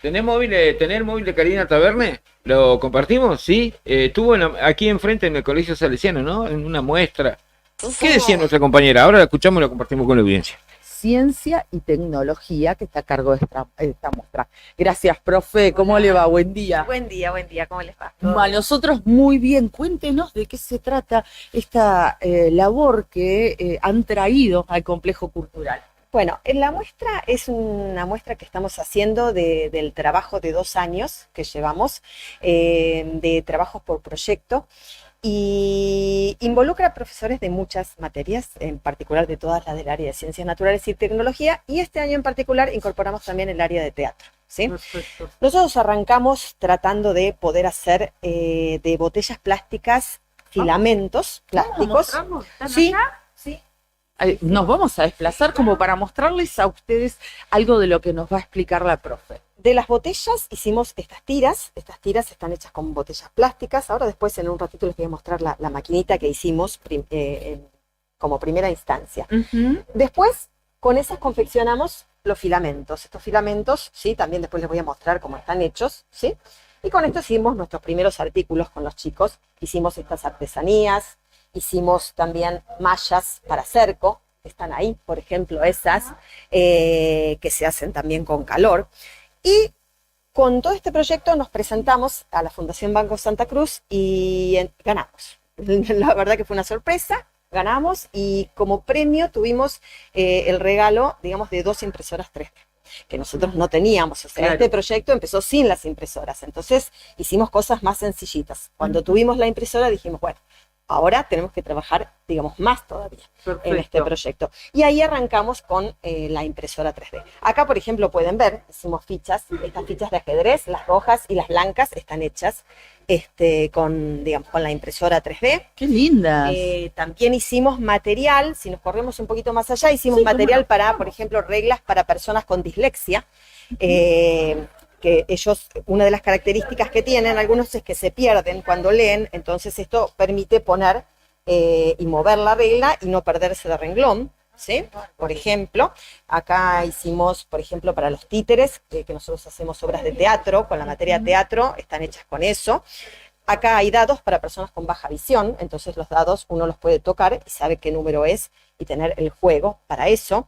¿Tenés el móvil de Karina Taverne? ¿Lo compartimos? Sí. Estuvo aquí enfrente en el Colegio Salesiano, ¿no? En una muestra. ¿Qué decía nuestra compañera? Ahora la escuchamos y la compartimos con la audiencia. Ciencia y tecnología que está a cargo de esta muestra. Gracias, profe. ¿Cómo le va? Buen día. Buen día, ¿cómo les va? A nosotros muy bien. Cuéntenos de qué se trata esta labor que han traído al complejo cultural. Bueno, la muestra es una muestra que estamos haciendo del trabajo de 2 años que llevamos, de trabajos por proyecto, y involucra a profesores de muchas materias, en particular de todas las del área de Ciencias Naturales y Tecnología, y este año en particular incorporamos también el área de teatro. ¿Sí? Perfecto. Nosotros arrancamos tratando de poder hacer de botellas plásticas filamentos plásticos. Sí. Nos vamos a desplazar como para mostrarles a ustedes algo de lo que nos va a explicar la profe. De las botellas hicimos estas tiras están hechas con botellas plásticas. Ahora después en un ratito les voy a mostrar la maquinita que hicimos como primera instancia. Después con esas confeccionamos los filamentos. Estos filamentos, ¿sí? También después les voy a mostrar cómo están hechos, ¿sí? Y con esto hicimos nuestros primeros artículos con los chicos. Hicimos estas artesanías, hicimos también mallas para cerco, están ahí, por ejemplo, esas que se hacen también con calor. Y con todo este proyecto nos presentamos a la Fundación Banco Santa Cruz y ganamos. La verdad que fue una sorpresa, ganamos y como premio tuvimos el regalo, digamos, de 2 impresoras 3D. Que nosotros no teníamos, o sea, Claro. Este proyecto empezó sin las impresoras, entonces hicimos cosas más sencillitas. Cuando tuvimos la impresora dijimos, bueno, ahora tenemos que trabajar, digamos, más todavía en este proyecto. Y ahí arrancamos con la impresora 3D. Acá, por ejemplo, pueden ver, hicimos fichas, estas fichas de ajedrez, las rojas y las blancas están hechas con la impresora 3D. ¡Qué lindas! También hicimos material, si nos corremos un poquito más allá, hicimos material para, por ejemplo, reglas para personas con dislexia. Que ellos, una de las características que tienen algunos es que se pierden cuando leen, entonces esto permite poner y mover la regla y no perderse de renglón, ¿sí? Por ejemplo, acá hicimos, por ejemplo, para los títeres, que nosotros hacemos obras de teatro, con la materia teatro, están hechas con eso. Acá hay dados para personas con baja visión, entonces los dados uno los puede tocar y sabe qué número es y tener el juego para eso.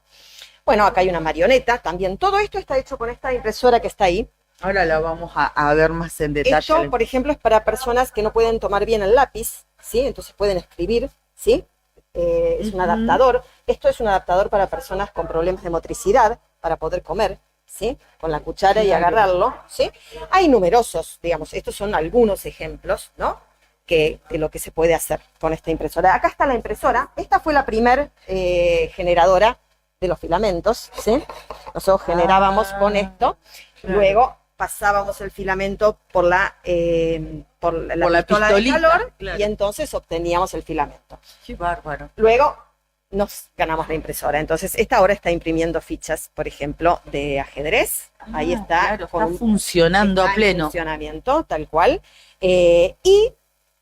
Bueno, acá hay una marioneta, también todo esto está hecho con esta impresora que está ahí. Ahora la vamos a ver más en detalle. Esto, por ejemplo, es para personas que no pueden tomar bien el lápiz, ¿sí? Entonces pueden escribir, ¿sí? Es un adaptador. Esto es un adaptador para personas con problemas de motricidad, para poder comer, ¿sí? Con la cuchara y agarrarlo, ¿sí? Hay numerosos, digamos, estos son algunos ejemplos, ¿no? De lo que se puede hacer con esta impresora. Acá está la impresora. Esta fue la primer generadora de los filamentos, ¿sí? Nosotros generábamos con esto, luego pasábamos el filamento por la pistola de calor, claro. Y entonces obteníamos el filamento. ¡Qué bárbaro! Luego nos ganamos la impresora. Entonces esta ahora está imprimiendo fichas, por ejemplo, de ajedrez. Ahí está. Claro, está funcionando a pleno. Funcionamiento, tal cual. Y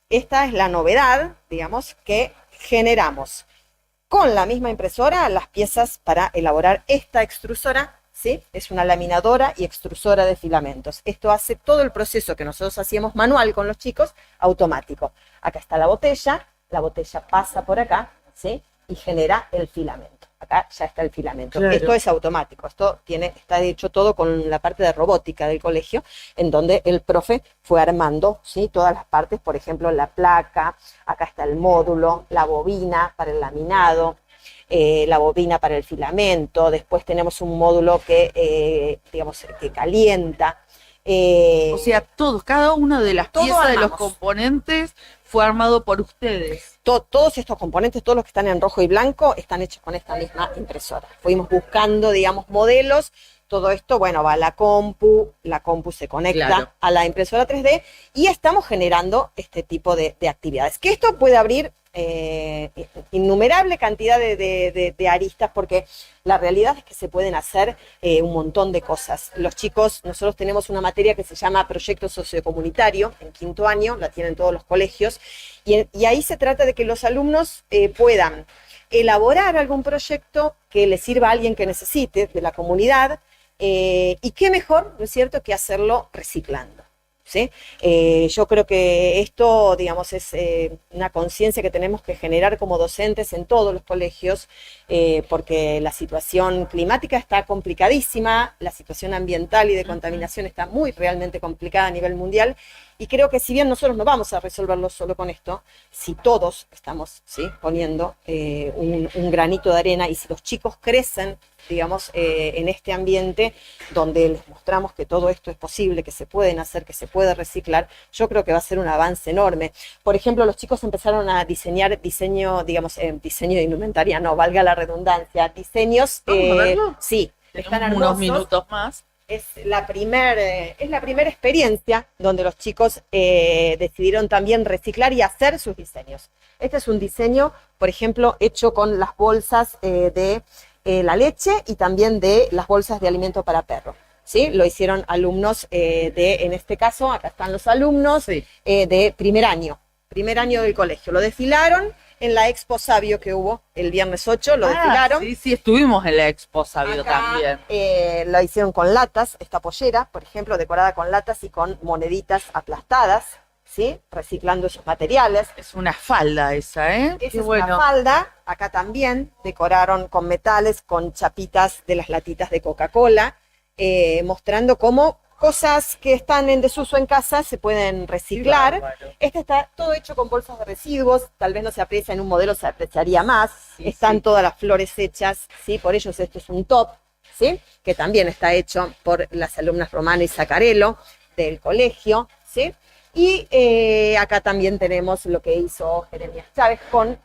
esta es la novedad, digamos, que generamos con la misma impresora las piezas para elaborar esta extrusora. ¿Sí? Es una laminadora y extrusora de filamentos. Esto hace todo el proceso que nosotros hacíamos manual con los chicos, automático. Acá está la botella pasa por acá, ¿sí? Y genera el filamento. Acá ya está el filamento. Claro. Esto es automático, está hecho todo con la parte de robótica del colegio, en donde el profe fue armando, ¿sí? Todas las partes, por ejemplo, la placa, acá está el módulo, la bobina para el laminado, la bobina para el filamento, después tenemos un módulo que calienta. O sea, cada una de las piezas de los componentes fue armado por ustedes. Todos estos componentes, todos los que están en rojo y blanco, están hechos con esta misma impresora. Fuimos buscando, digamos, modelos. Todo esto, bueno, va a la compu se conecta a la impresora 3D y estamos generando este tipo de actividades. Que esto puede abrir innumerable cantidad de aristas, porque la realidad es que se pueden hacer un montón de cosas. Los chicos, nosotros tenemos una materia que se llama Proyecto Sociocomunitario, en 5º año, la tienen todos los colegios, y ahí se trata de que los alumnos puedan elaborar algún proyecto que le sirva a alguien que necesite de la comunidad, y qué mejor, ¿no es cierto?, que hacerlo reciclando. ¿Sí? Yo creo que esto, digamos, es una conciencia que tenemos que generar como docentes en todos los colegios, porque la situación climática está complicadísima, la situación ambiental y de contaminación está realmente complicada a nivel mundial, y creo que si bien nosotros no vamos a resolverlo solo con esto, si todos estamos, ¿sí?, poniendo un granito de arena, y si los chicos crecen, digamos, en este ambiente donde les mostramos que todo esto es posible, que se pueden hacer, que se puede reciclar, yo creo que va a ser un avance enorme. Por ejemplo, los chicos empezaron a diseñar diseño de indumentaria, no, valga la redundancia, diseños. ¿Vamos a verlo? Sí, están hermosos. Unos minutos más. Es la primera experiencia donde los chicos decidieron también reciclar y hacer sus diseños. Este es un diseño, por ejemplo, hecho con las bolsas de la leche y también de las bolsas de alimento para perro. ¿Sí? Lo hicieron alumnos en este caso, acá están los alumnos de primer año del colegio. Lo desfilaron en la Expo Sabio que hubo el viernes 8, lo desfilaron. Sí, estuvimos en la Expo Sabio acá, también. Lo hicieron con latas, esta pollera, por ejemplo, decorada con latas y con moneditas aplastadas, ¿sí? Reciclando esos materiales. Es una falda esa, ¿eh? Esa es una falda. Acá también decoraron con metales, con chapitas de las latitas de Coca-Cola, mostrando cómo cosas que están en desuso en casa se pueden reciclar. Este está todo hecho con bolsas de residuos, tal vez no se aprecia en un modelo, se apreciaría más. Están todas las flores hechas, ¿sí? Por ellos esto es un top, ¿sí? Que también está hecho por las alumnas Romana y Zacarello del colegio, ¿sí? Y acá también tenemos lo que hizo Jeremías Chávez con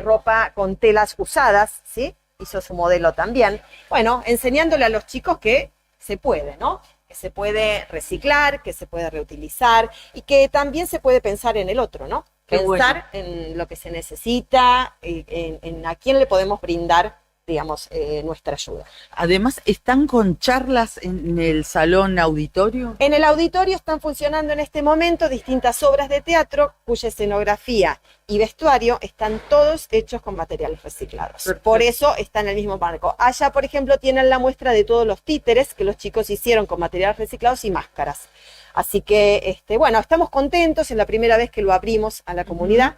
ropa con telas usadas, ¿sí? Hizo su modelo también. Bueno, enseñándole a los chicos que se puede, ¿no? Que se puede reciclar, que se puede reutilizar y que también se puede pensar en el otro, ¿no? Pensar en lo que se necesita, en a quién le podemos brindar, digamos, nuestra ayuda. Además, ¿están con charlas en el salón auditorio? En el auditorio están funcionando en este momento distintas obras de teatro cuya escenografía y vestuario están todos hechos con materiales reciclados. Perfecto. Por eso está en el mismo marco. Allá, por ejemplo, tienen la muestra de todos los títeres que los chicos hicieron con materiales reciclados y máscaras. Así que, bueno, estamos contentos, es la primera vez que lo abrimos a la comunidad.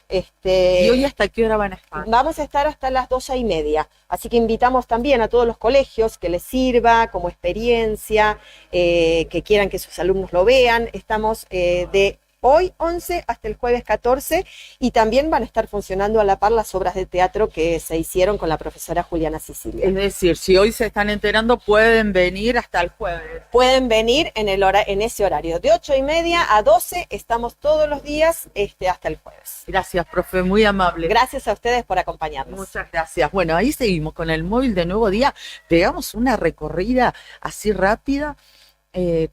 ¿Y hoy hasta qué hora van a estar? Vamos a estar hasta las 12:30, así que invitamos también a todos los colegios que les sirva como experiencia, que quieran que sus alumnos lo vean. Estamos de hoy 11 hasta el jueves 14 y también van a estar funcionando a la par las obras de teatro que se hicieron con la profesora Juliana Sicilia. Es decir, si hoy se están enterando, pueden venir hasta el jueves. Pueden venir en ese horario, de 8:30 a 12, estamos todos los días hasta el jueves. Gracias, profe, muy amable. Gracias a ustedes por acompañarnos. Muchas gracias. Bueno, ahí seguimos con el móvil de Nuevo Día. Pegamos una recorrida así rápida,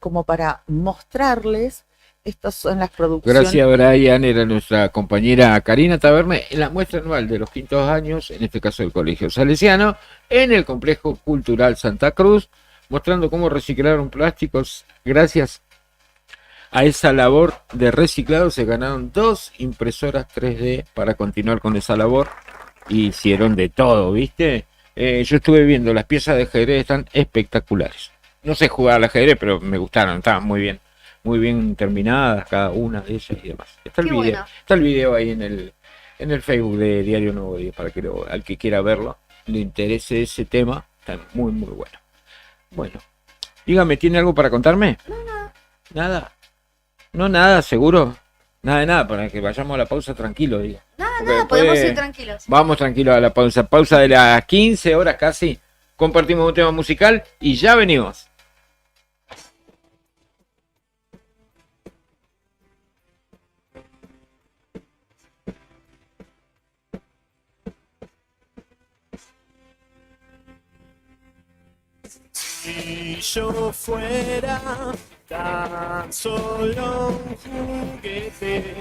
como para mostrarles. Estas son las producciones. Gracias, Brian. Era nuestra compañera Karina Taberne en la muestra anual de los quintos años, en este caso del Colegio Salesiano, en el Complejo Cultural Santa Cruz, mostrando cómo reciclaron plásticos. Gracias a esa labor de reciclado se ganaron 2 impresoras 3D para continuar con esa labor. Y hicieron de todo, ¿viste? Yo estuve viendo las piezas de ajedrez, están espectaculares. No sé jugar al ajedrez, pero me gustaron, estaban muy bien terminadas cada una de ellas y demás. Está el video ahí en el Facebook de Diario Nuevo Día para que al que quiera verlo, le interese ese tema, está muy bueno. Bueno, dígame, ¿tiene algo para contarme? Nada. No, nada, seguro. Nada de nada, para que vayamos a la pausa tranquilo, diga. Nada, podemos ir tranquilos. Vamos tranquilos a la pausa. Pausa de las 15 horas casi. Compartimos un tema musical y ya venimos. Si yo fuera tan solo un juguete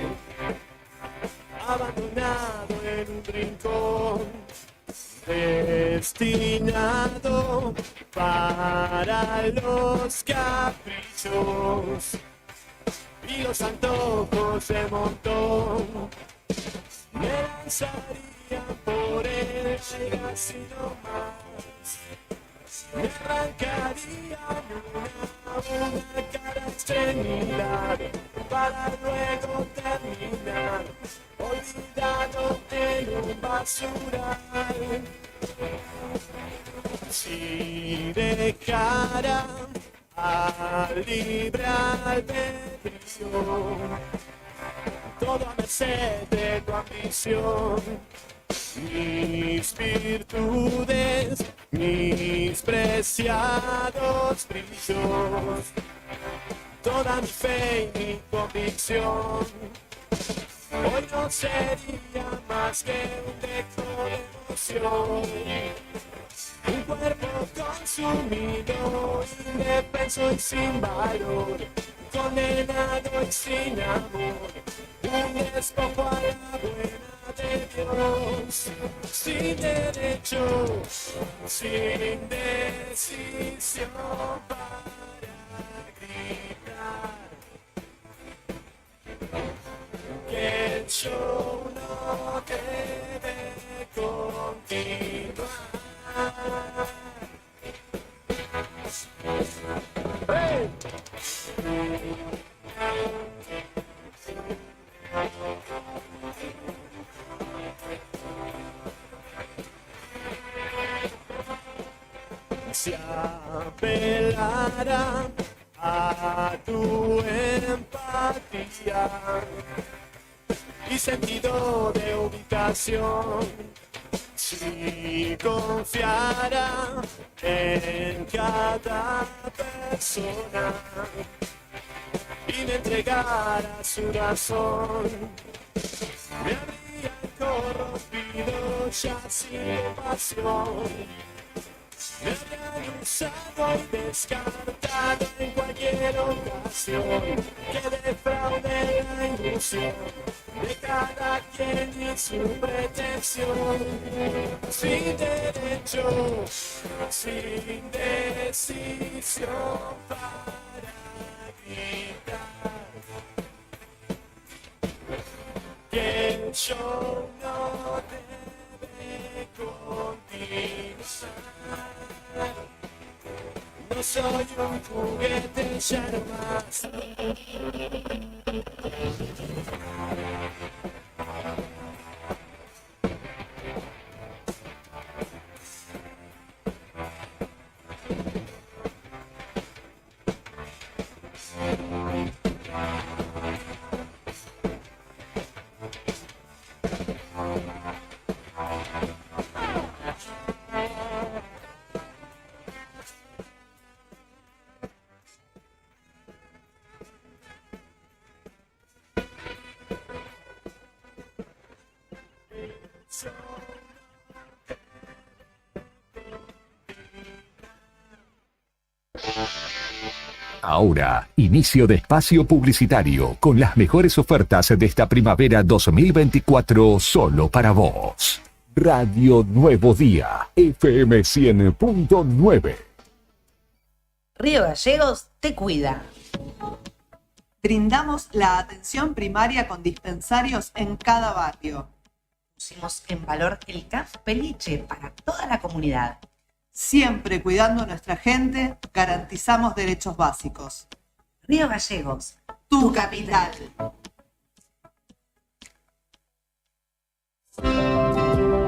abandonado en un rincón, destinado para los caprichos y los antojos de montón. pasaría por él y así nomás. Me arrancarían una cara extremidad para luego terminar olvidado en un basural. Si dejara a libre albedrío todo a merced de tu ambición, mis virtudes, mis preciados brillos, toda mi fe y mi convicción, hoy no sería más que un dejo de emoción, un cuerpo consumido, indefenso y sin valor, condenado y sin amor, un despojo a la buena de Dios, sin derecho, sin decisión para gritar que el show no debe continuar. ¡Hey! Se apelará a tu empatía y sentido de ubicación, si confiara en cada persona y me entregara su razón, me habría corrompido ya sin pasión. Me habrían usado y descartado en cualquier ocasión que defraude la ilusión de cada quien y su pretensión, sin derecho, sin decisión para gritar que el show no debe continuar. No soy un juguete ya no más. Ahora, inicio de espacio publicitario con las mejores ofertas de esta primavera 2024 solo para vos. Radio Nuevo Día, FM 100.9. Río Gallegos te cuida. Brindamos la atención primaria con dispensarios en cada barrio. Pusimos en valor el CAF Peliche para toda la comunidad. Siempre cuidando a nuestra gente, garantizamos derechos básicos. Río Gallegos, tu capital.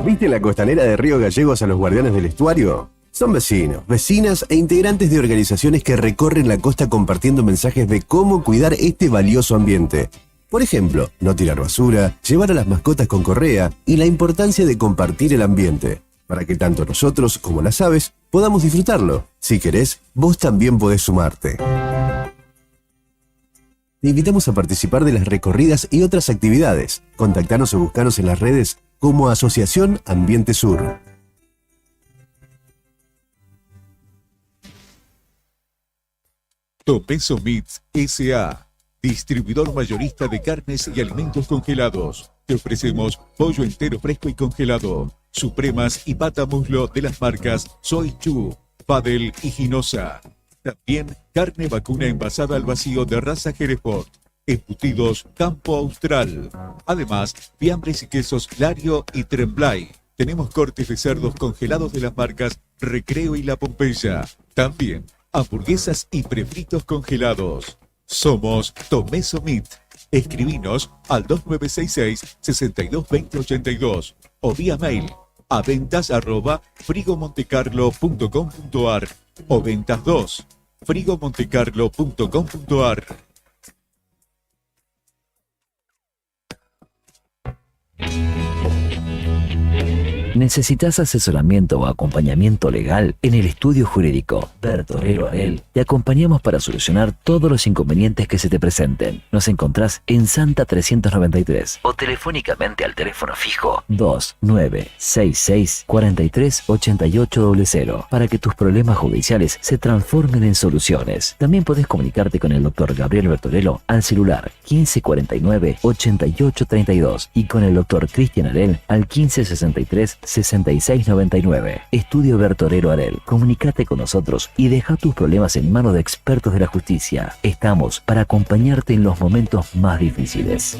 ¿Viste la costanera de Río Gallegos a los guardianes del estuario? Son vecinos, vecinas e integrantes de organizaciones que recorren la costa compartiendo mensajes de cómo cuidar este valioso ambiente. Por ejemplo, no tirar basura, llevar a las mascotas con correa y la importancia de compartir el ambiente, para que tanto nosotros como las aves podamos disfrutarlo. Si querés, vos también podés sumarte. Te invitamos a participar de las recorridas y otras actividades. Contactanos o buscanos en las redes como Asociación Ambiente Sur. Topeso Meats S.A., distribuidor mayorista de carnes y alimentos congelados. Te ofrecemos pollo entero fresco y congelado, supremas y pata muslo de las marcas Soy Chu, Padel y Ginosa. También carne vacuna envasada al vacío de raza Hereford. Embutidos Campo Austral. Además, fiambres y quesos Lario y Tremblay. Tenemos cortes de cerdos congelados de las marcas Recreo y La Pompeya. También hamburguesas y prefritos congelados. Somos Tomeso Meat. Escribinos al 2966-622082 o vía mail a ventas@frigomontecarlo.com.ar o ventas 2 frigomontecarlo.com.ar. ¿Necesitas asesoramiento o acompañamiento legal? En el estudio jurídico Bertorero Arel te acompañamos para solucionar todos los inconvenientes que se te presenten. Nos encontrás en Santa 393 o telefónicamente al teléfono fijo 2966 438800 para que tus problemas judiciales se transformen en soluciones. También podés comunicarte con el doctor Gabriel Bertorello al celular 1549 8832 y con el doctor Cristian Arel al 1563 6699. Estudio Bertorero Arel. Comunícate con nosotros y deja tus problemas en manos de expertos de la justicia. Estamos para acompañarte en los momentos más difíciles.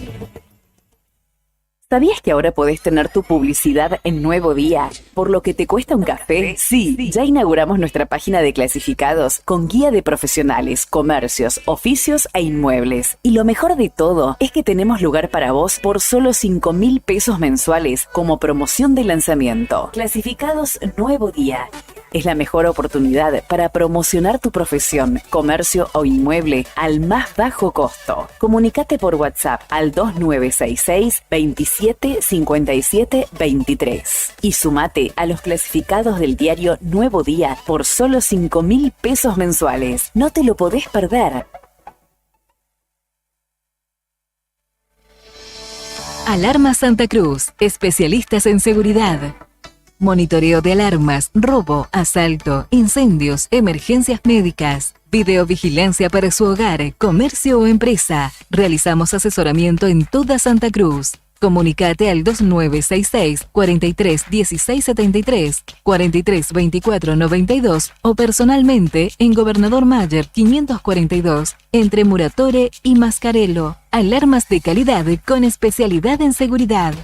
¿Sabías que ahora podés tener tu publicidad en Nuevo Día? ¿Por lo que te cuesta un café? Sí, ya inauguramos nuestra página de clasificados con guía de profesionales, comercios, oficios e inmuebles. Y lo mejor de todo es que tenemos lugar para vos por solo 5.000 pesos mensuales como promoción de lanzamiento. Clasificados Nuevo Día. Es la mejor oportunidad para promocionar tu profesión, comercio o inmueble al más bajo costo. Comunicate por WhatsApp al 2966 27 57 23 y sumate a los clasificados del diario Nuevo Día por solo 5.000 pesos mensuales. No te lo podés perder. Alarma Santa Cruz, especialistas en seguridad. Monitoreo de alarmas, robo, asalto, incendios, emergencias médicas, videovigilancia para su hogar, comercio o empresa. Realizamos asesoramiento en toda Santa Cruz. Comunicate al 2966 43 16 73, 43 24 92 o personalmente en Gobernador Mayer 542 entre Muratore y Mascarello. Alarmas de calidad con especialidad en seguridad.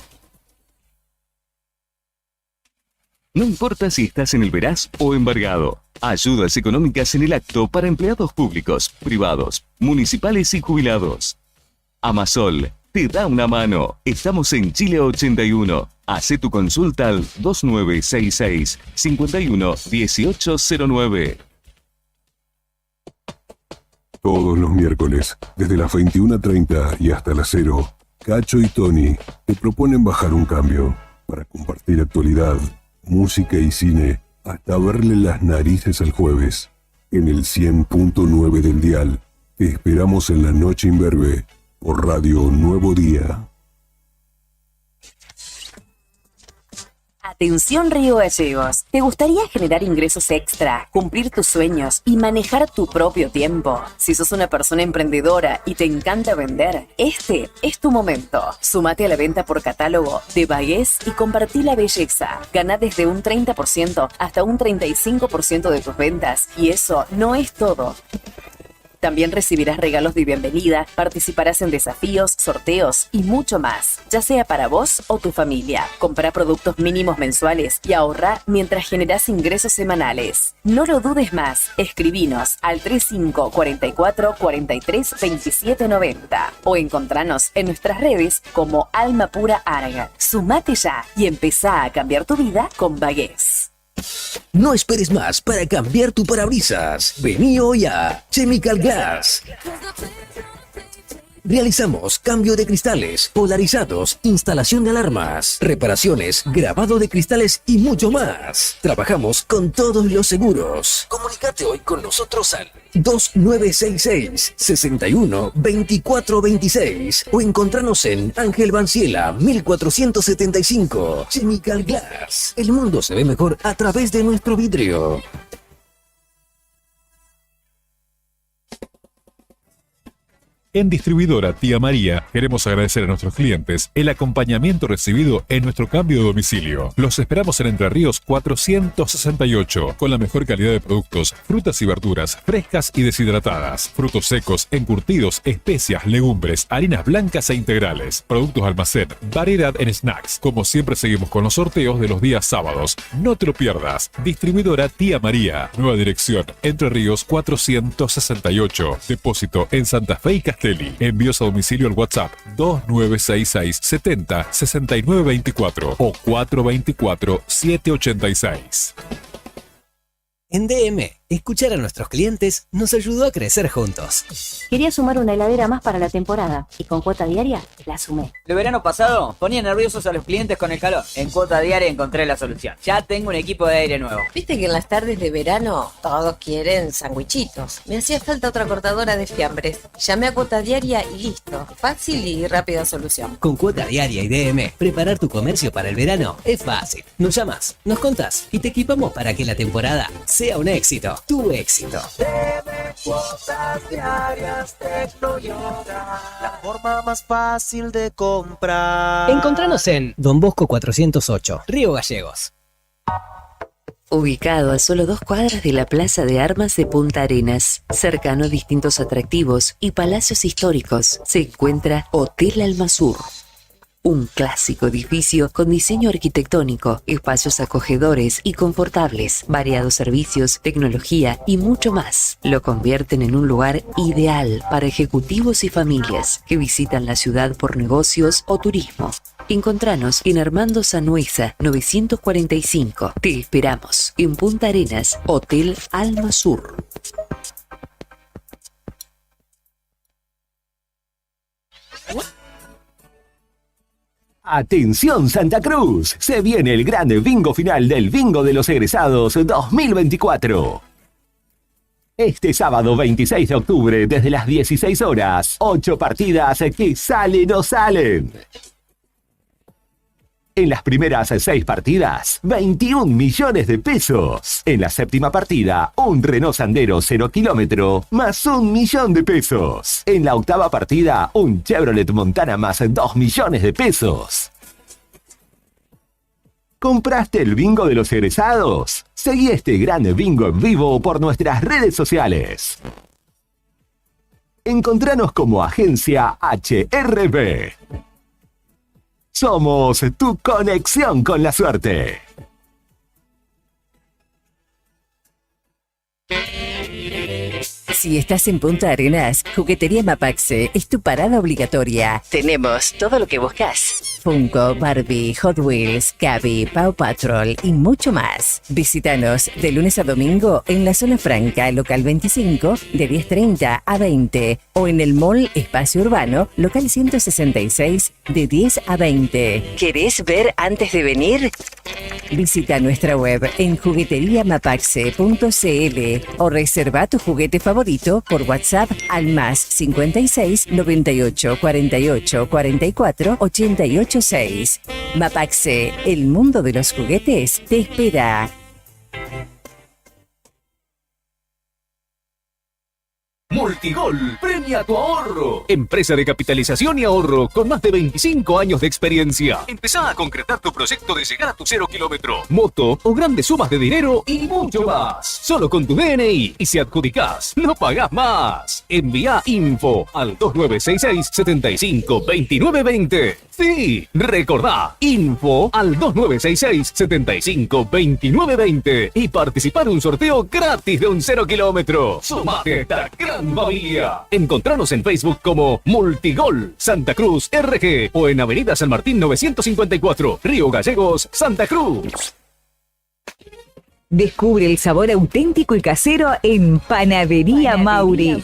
No importa si estás en el Veraz o embargado. Ayudas económicas en el acto para empleados públicos, privados, municipales y jubilados. Amasol te da una mano. Estamos en Chile 81. Hacé tu consulta al 2966 51 1809. Todos los miércoles, desde las 21:30 y hasta las 0, Cacho y Tony te proponen bajar un cambio para compartir actualidad, música y cine, hasta verle las narices al jueves. En el 100.9 del dial, te esperamos en la noche imberbe por Radio Nuevo Día. Atención Río Gallegos, ¿te gustaría generar ingresos extra, cumplir tus sueños y manejar tu propio tiempo? Si sos una persona emprendedora y te encanta vender, este es tu momento. Súmate a la venta por catálogo de Bagués y compartí la belleza. Gana desde un 30% hasta un 35% de tus ventas y eso no es todo. También recibirás regalos de bienvenida, participarás en desafíos, sorteos y mucho más, ya sea para vos o tu familia. Comprá productos mínimos mensuales y ahorrá mientras generás ingresos semanales. No lo dudes más, escribinos al 3544 43 27 90 o encontranos en nuestras redes como Alma Pura Arga. Sumate ya y empezá a cambiar tu vida con Bagués. No esperes más para cambiar tu parabrisas. Vení hoy a Chemical Glass. Realizamos cambio de cristales, polarizados, instalación de alarmas, reparaciones, grabado de cristales y mucho más. Trabajamos con todos los seguros. Comunicate hoy con nosotros al 2966 61 24 26 o encontranos en Ángel Banciela 1475. Chemical Glass. El mundo se ve mejor a través de nuestro vidrio. En Distribuidora Tía María queremos agradecer a nuestros clientes el acompañamiento recibido en nuestro cambio de domicilio. Los esperamos en Entre Ríos 468 con la mejor calidad de productos, frutas y verduras frescas y deshidratadas, frutos secos, encurtidos, especias, legumbres, harinas blancas e integrales, productos almacén, variedad en snacks. Como siempre seguimos con los sorteos de los días sábados. No te lo pierdas. Distribuidora Tía María. Nueva dirección Entre Ríos 468. Depósito en Santa Fe y Castelli. Envíos a domicilio al WhatsApp 2966 70 69 24 o 424 786. En DM, escuchar a nuestros clientes nos ayudó a crecer juntos. Quería sumar una heladera más para la temporada y con cuota diaria la sumé. El verano pasado ponía nerviosos a los clientes con el calor. En cuota diaria encontré la solución. Ya tengo un equipo de aire nuevo. Viste que en las tardes de verano todos quieren sandwichitos. Me hacía falta otra cortadora de fiambres. Llamé a cuota diaria y listo. Fácil y rápida solución. Con cuota diaria y DM, preparar tu comercio para el verano es fácil. Nos llamas, nos contás y te equipamos para que la temporada sea un éxito. Tu éxito. Cuotas diarias Tecnoyoga, la forma más fácil de comprar. Encontranos en Don Bosco 408, Río Gallegos. Ubicado a solo 2 cuadras de la Plaza de Armas de Punta Arenas, cercano a distintos atractivos y palacios históricos, se encuentra Hotel Almasur. Un clásico edificio con diseño arquitectónico, espacios acogedores y confortables, variados servicios, tecnología y mucho más. Lo convierten en un lugar ideal para ejecutivos y familias que visitan la ciudad por negocios o turismo. Encontranos en Armando Sanueza 945. Te esperamos en Punta Arenas, Hotel Almasur. Atención Santa Cruz, se viene el gran bingo final del Bingo de los Egresados 2024. Este sábado 26 de octubre desde las 16 horas, 8 partidas que salen o salen. En las primeras 6 partidas, 21 millones de pesos. En la séptima partida, un Renault Sandero 0 kilómetro más 1 millón de pesos. En la octava partida, un Chevrolet Montana más 2 millones de pesos. ¿Compraste el bingo de los egresados? Seguí este gran bingo en vivo por nuestras redes sociales. Encontranos como Agencia HRB. Somos tu conexión con la suerte. Si estás en Punta Arenas, Juguetería Mapaxe es tu parada obligatoria. Tenemos todo lo que buscas: Funko, Barbie, Hot Wheels, Cabi, Paw Patrol y mucho más. Visítanos de lunes a domingo en la zona franca, local 25, de 10:30 a 20, o en el mall Espacio Urbano, local 166, de 10 a 20. ¿Querés ver antes de venir? Visita nuestra web en jugueteriamapaxe.cl o reserva tu juguete favorito por WhatsApp al más 56 98 48 44 88 6. Mapaxe, el mundo de los juguetes, te espera. Multigol, premia tu ahorro. Empresa de capitalización y ahorro con más de 25 años de experiencia. Empezá a concretar tu proyecto de llegar a tu 0 kilómetro, moto o grandes sumas de dinero y mucho más. Solo con tu DNI, y si adjudicás, no pagás más. Envía info al 2966 75 29 20. Sí, recordá, info al 2966 75 29 20 y participar en un sorteo gratis de un 0 kilómetro. Sumate a esta gran familia. Encontranos en Facebook como Multigol Santa Cruz RG o en Avenida San Martín 954, Río Gallegos, Santa Cruz. Descubre el sabor auténtico y casero en Panadería Mauri.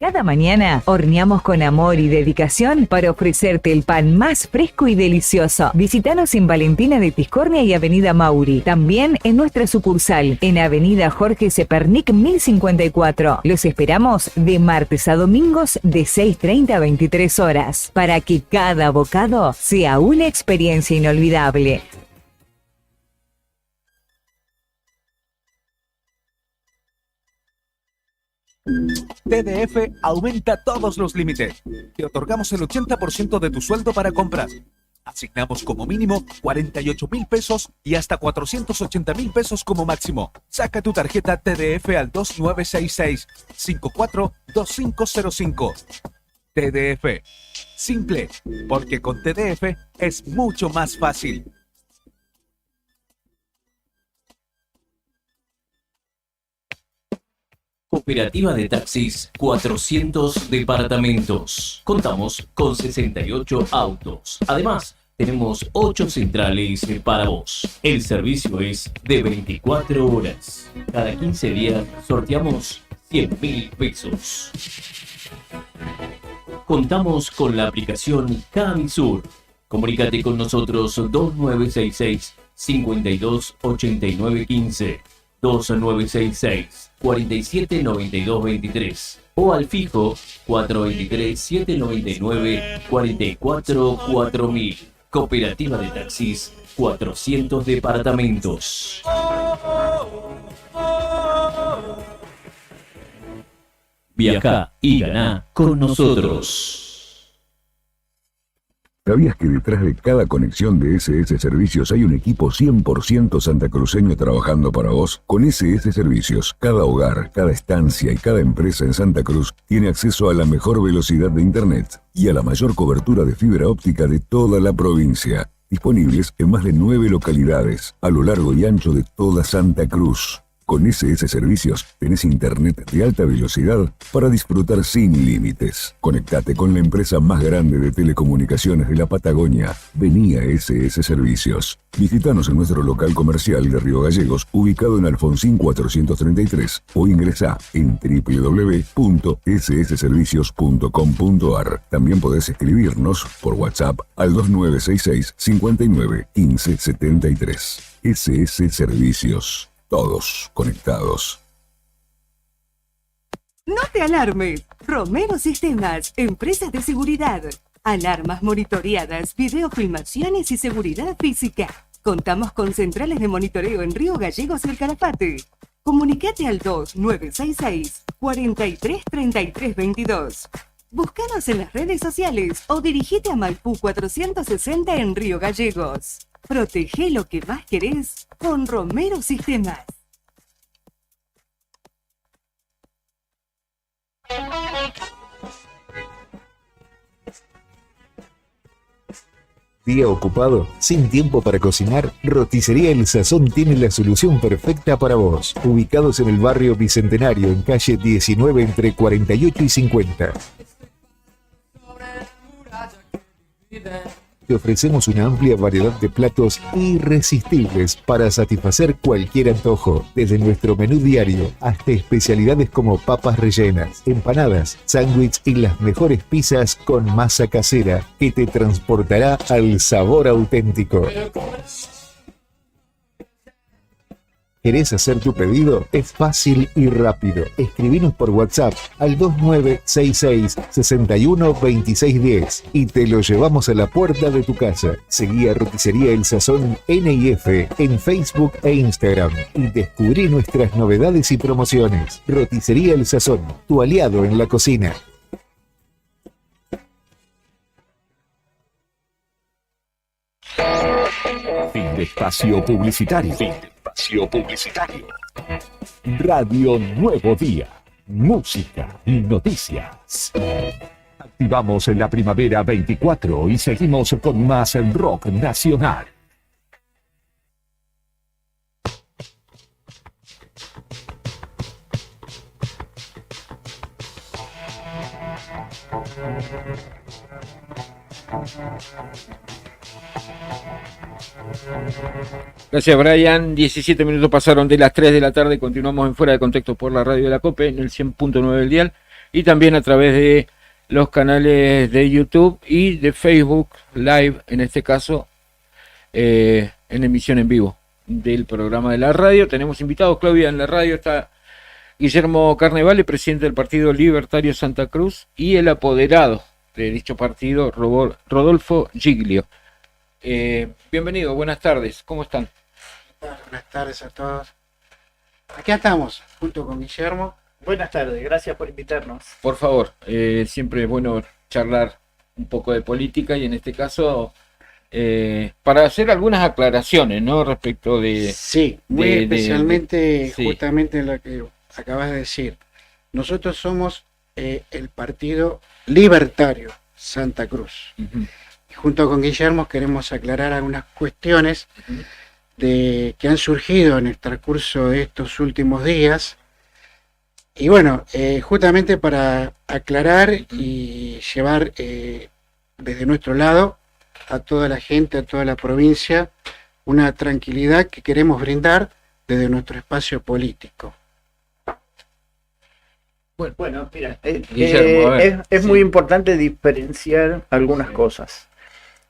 Cada mañana horneamos con amor y dedicación para ofrecerte el pan más fresco y delicioso. Visítanos en Valentina de Tiscornia y Avenida Mauri. También en nuestra sucursal, en Avenida Jorge Cepernic 1054. Los esperamos de martes a domingos de 6:30 a 23 horas, para que cada bocado sea una experiencia inolvidable. TDF aumenta todos los límites. Te otorgamos el 80% de tu sueldo para compras. Asignamos como mínimo 48.000 pesos y hasta 480.000 pesos como máximo. Saca tu tarjeta TDF al 2966-542505. TDF. Simple, porque con TDF es mucho más fácil. Cooperativa de Taxis 400 departamentos. Contamos con 68 autos. Además, tenemos 8 centrales para vos. El servicio es de 24 horas. Cada 15 días sorteamos 100.000 pesos. Contamos con la aplicación Camisur. Comunícate con nosotros 2966 528915. 2966 479223 o al fijo 423 799 444000. Cooperativa de Taxis 400 departamentos. Viaja y gana con nosotros. ¿Sabías que detrás de cada conexión de SS Servicios hay un equipo 100% santacruceño trabajando para vos? Con SS Servicios, cada hogar, cada estancia y cada empresa en Santa Cruz tiene acceso a la mejor velocidad de Internet y a la mayor cobertura de fibra óptica de toda la provincia. Disponibles en más de 9 localidades, a lo largo y ancho de toda Santa Cruz. Con SS Servicios tenés internet de alta velocidad para disfrutar sin límites. Conectate con la empresa más grande de telecomunicaciones de la Patagonia. Vení a SS Servicios. Visítanos en nuestro local comercial de Río Gallegos, ubicado en Alfonsín 433, o ingresá en www.ssservicios.com.ar. También podés escribirnos por WhatsApp al 2966 59 15 73. SS Servicios. Todos conectados. No te alarmes. Romero Sistemas, empresas de seguridad. Alarmas monitoreadas, videofilmaciones y seguridad física. Contamos con centrales de monitoreo en Río Gallegos y El Calafate. Comunicate al 2966 433322. Búscanos en las redes sociales o dirigite a Maipú 460 en Río Gallegos. Protege lo que más querés con Romero Sistemas. ¿Día ocupado? ¿Sin tiempo para cocinar? Roticería El Sazón tiene la solución perfecta para vos. Ubicados en el barrio Bicentenario, en calle 19 entre 48 y 50. Te ofrecemos una amplia variedad de platos irresistibles para satisfacer cualquier antojo, desde nuestro menú diario hasta especialidades como papas rellenas, empanadas, sándwich y las mejores pizzas con masa casera que te transportará al sabor auténtico. ¿Querés hacer tu pedido? Es fácil y rápido. Escribinos por WhatsApp al 2966 61 2610 y te lo llevamos a la puerta de tu casa. Seguí a Roticería El Sazón NIF en Facebook e Instagram y descubrí nuestras novedades y promociones. Roticería El Sazón, tu aliado en la cocina. Fin de espacio publicitario. Publicitario. Radio Nuevo Día. Música y noticias. Activamos en la primavera 24 y seguimos con más rock nacional. Gracias, Brian. 17 minutos pasaron de las 3 de la tarde. Continuamos en Fuera de Contexto por la radio de la COPE en el 100.9 del dial y también a través de los canales de YouTube y de Facebook Live, en este caso en emisión en vivo del programa de la radio. Tenemos invitados, Claudia, en la radio está Guillermo Carnevale, presidente del Partido Libertario Santa Cruz, y el apoderado de dicho partido, Rodolfo Giglio. Bienvenido, buenas tardes, ¿cómo están? Buenas tardes a todos. Aquí estamos, junto con Guillermo, Buenas tardes, gracias por invitarnos. Por favor, siempre es bueno charlar un poco de política y en este caso para hacer algunas aclaraciones, ¿no? Respecto de... Sí, muy especialmente sí. justamente lo que acabas de decir. Nosotros somos el Partido Libertario Santa Cruz. Y junto con Guillermo queremos aclarar algunas cuestiones que han surgido en el transcurso de estos últimos días. Y bueno, justamente para aclarar y llevar desde nuestro lado a toda la gente, a toda la provincia, una tranquilidad que queremos brindar desde nuestro espacio político. Bueno, mira, Guillermo, a ver, es muy importante diferenciar algunas cosas.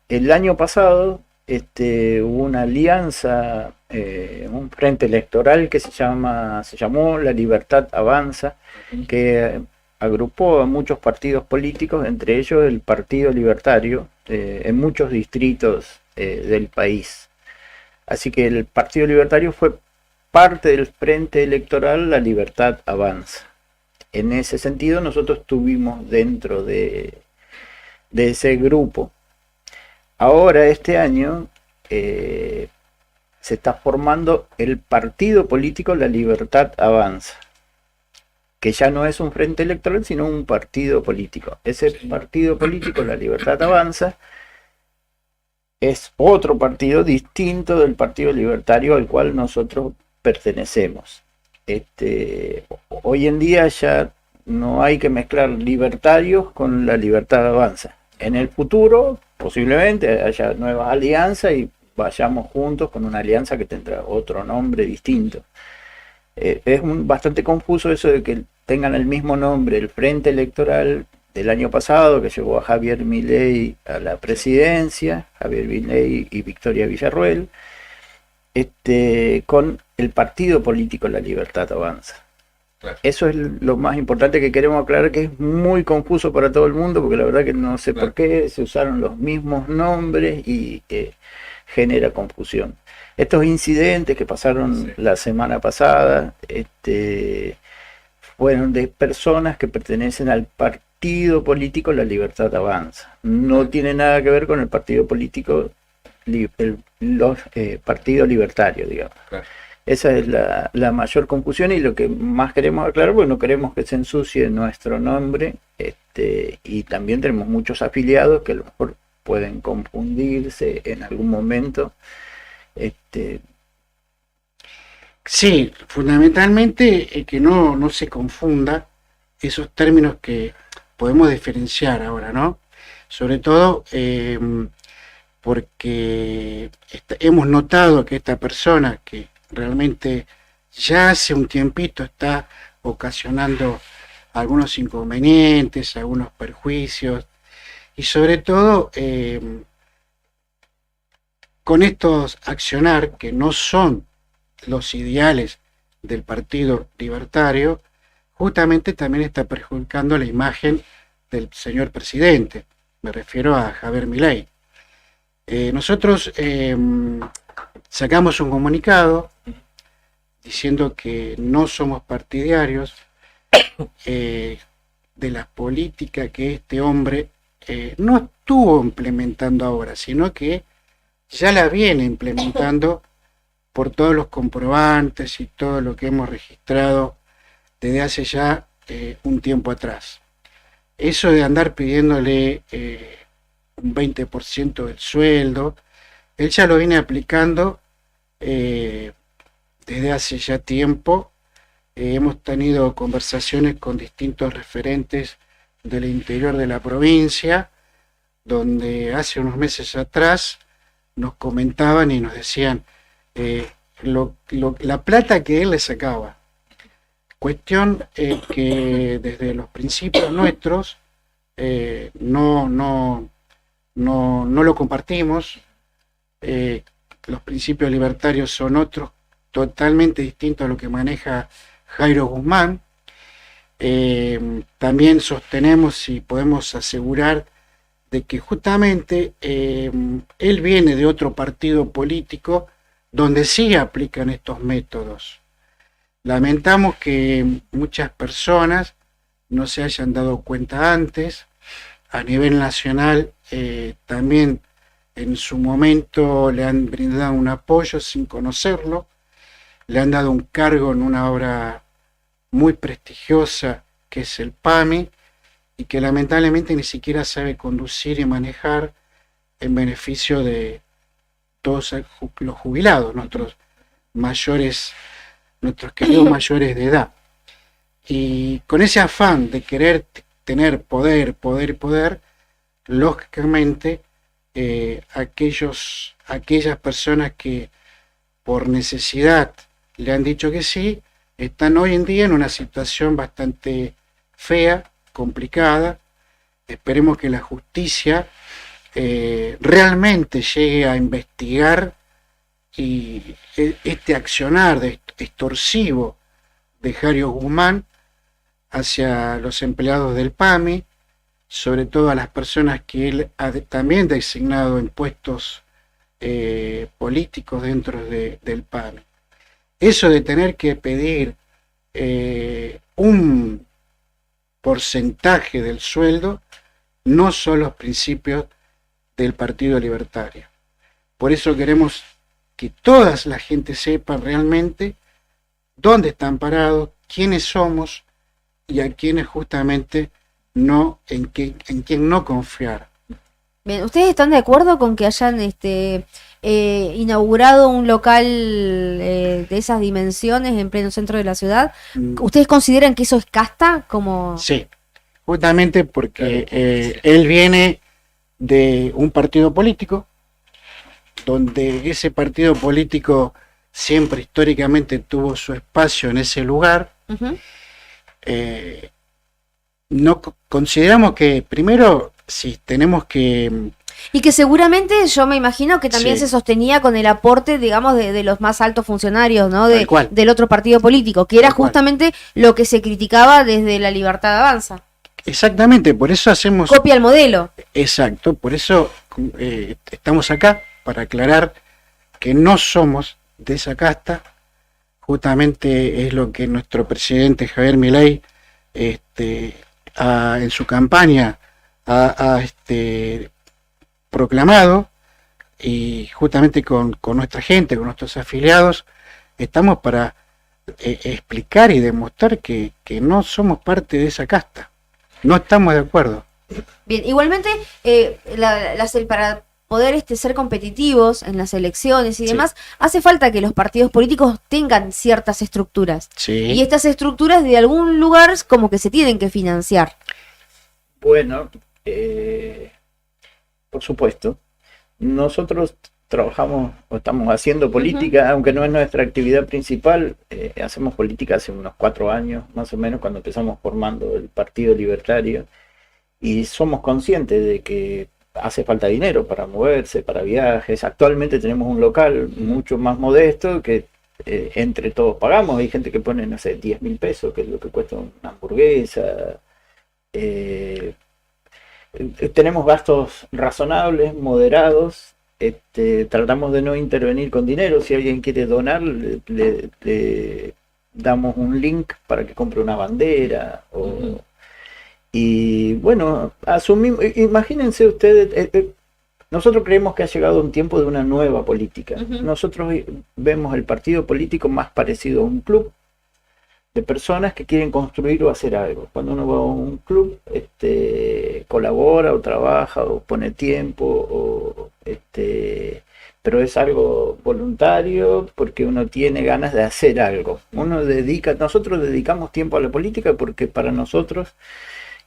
El año pasado hubo una alianza, un frente electoral que se llamó La Libertad Avanza, que agrupó a muchos partidos políticos, entre ellos el Partido Libertario, en muchos distritos del país. Así que el Partido Libertario fue parte del frente electoral La Libertad Avanza. En ese sentido nosotros estuvimos dentro de ese grupo. Ahora este año se está formando el partido político La Libertad Avanza, que ya no es un frente electoral sino un partido político. Ese partido político La Libertad Avanza es otro partido distinto del Partido Libertario al cual nosotros pertenecemos. Hoy en día ya no hay que mezclar libertarios con La Libertad Avanza. En el futuro posiblemente haya nuevas alianzas y vayamos juntos con una alianza que tendrá otro nombre distinto. Es bastante confuso eso de que tengan el mismo nombre el frente electoral del año pasado que llevó a Javier Milei a la presidencia, Javier Milei y Victoria Villarruel, con el partido político La Libertad Avanza. Claro. Eso es lo más importante que queremos aclarar, que es muy confuso para todo el mundo, porque la verdad que no sé por qué se usaron los mismos nombres y genera confusión. Estos incidentes que pasaron la semana pasada fueron de personas que pertenecen al partido político La Libertad Avanza. No tiene nada que ver con el partido político, partido libertario, digamos. Claro. Esa es la mayor confusión y lo que más queremos aclarar, porque no queremos que se ensucie nuestro nombre, y también tenemos muchos afiliados que a lo mejor pueden confundirse en algún momento. Sí, fundamentalmente que no se confunda esos términos que podemos diferenciar ahora, ¿no? Sobre todo porque hemos notado que esta persona que realmente ya hace un tiempito está ocasionando algunos inconvenientes, algunos perjuicios y sobre todo con estos accionar que no son los ideales del Partido Libertario, justamente también está perjudicando la imagen del señor presidente, me refiero a Javier Milei. Nosotros sacamos un comunicado diciendo que no somos partidarios de la política que este hombre no estuvo implementando ahora, sino que ya la viene implementando por todos los comprobantes y todo lo que hemos registrado desde hace ya un tiempo atrás. Eso de andar pidiéndole un 20% del sueldo, él ya lo viene aplicando desde hace ya tiempo. Hemos tenido conversaciones con distintos referentes del interior de la provincia, donde hace unos meses atrás nos comentaban y nos decían la plata que él le sacaba. Cuestión que desde los principios nuestros no lo compartimos. Los principios libertarios son otros, totalmente distintos a lo que maneja Jairo Guzmán. También sostenemos y podemos asegurar de que justamente él viene de otro partido político donde sí aplican estos métodos. Lamentamos que muchas personas no se hayan dado cuenta antes. A nivel nacional también en su momento le han brindado un apoyo sin conocerlo, le han dado un cargo en una obra muy prestigiosa que es el PAMI, y que lamentablemente ni siquiera sabe conducir y manejar en beneficio de todos los jubilados, nuestros queridos mayores de edad. Y con ese afán de querer tener poder, lógicamente aquellas personas que por necesidad le han dicho que sí, están hoy en día en una situación bastante fea, complicada. Esperemos que la justicia realmente llegue a investigar y este accionar extorsivo de Jario Guzmán hacia los empleados del PAMI, sobre todo a las personas que él ha también designado en puestos políticos dentro del PAMI. Eso de tener que pedir un porcentaje del sueldo no son los principios del Partido Libertario. Por eso queremos que toda la gente sepa realmente dónde están parados, quiénes somos y a quiénes justamente no, en quién no confiar. Bien, ¿ustedes están de acuerdo con que hayan inaugurado un local de esas dimensiones en pleno centro de la ciudad? ¿Ustedes consideran que eso es casta? Sí, justamente porque él viene de un partido político, donde ese partido político siempre históricamente tuvo su espacio en ese lugar. No consideramos que primero, si tenemos que... Y que seguramente yo me imagino que también se sostenía con el aporte, digamos, de los más altos funcionarios, ¿no? Del otro partido político, que era justamente lo que se criticaba desde La Libertad Avanza. Exactamente, por eso hacemos... Copia el modelo. Exacto, por eso estamos acá, para aclarar que no somos de esa casta. Justamente es lo que nuestro presidente Javier Milei en su campaña ha proclamado, y justamente con nuestra gente, con nuestros afiliados, estamos para explicar y demostrar que no somos parte de esa casta, no estamos de acuerdo. Bien, igualmente para poder ser competitivos en las elecciones y demás, hace falta que los partidos políticos tengan ciertas estructuras. Y estas estructuras de algún lugar como que se tienen que financiar. Bueno, por supuesto. Nosotros trabajamos o estamos haciendo política, aunque no es nuestra actividad principal. Hacemos política hace unos 4 años, más o menos, cuando empezamos formando el Partido Libertario. Y somos conscientes de que hace falta dinero para moverse, para viajes. Actualmente tenemos un local mucho más modesto que entre todos pagamos. Hay gente que pone, no sé, 10.000 pesos, que es lo que cuesta una hamburguesa. Tenemos gastos razonables, moderados. Tratamos de no intervenir con dinero. Si alguien quiere donar, le damos un link para que compre una bandera y bueno, asumimos, imagínense ustedes, nosotros creemos que ha llegado un tiempo de una nueva política. Nosotros vemos el partido político más parecido a un club de personas que quieren construir o hacer algo. Cuando uno va a un club, colabora o trabaja o pone tiempo, pero es algo voluntario porque uno tiene ganas de hacer algo. Nosotros dedicamos tiempo a la política porque para nosotros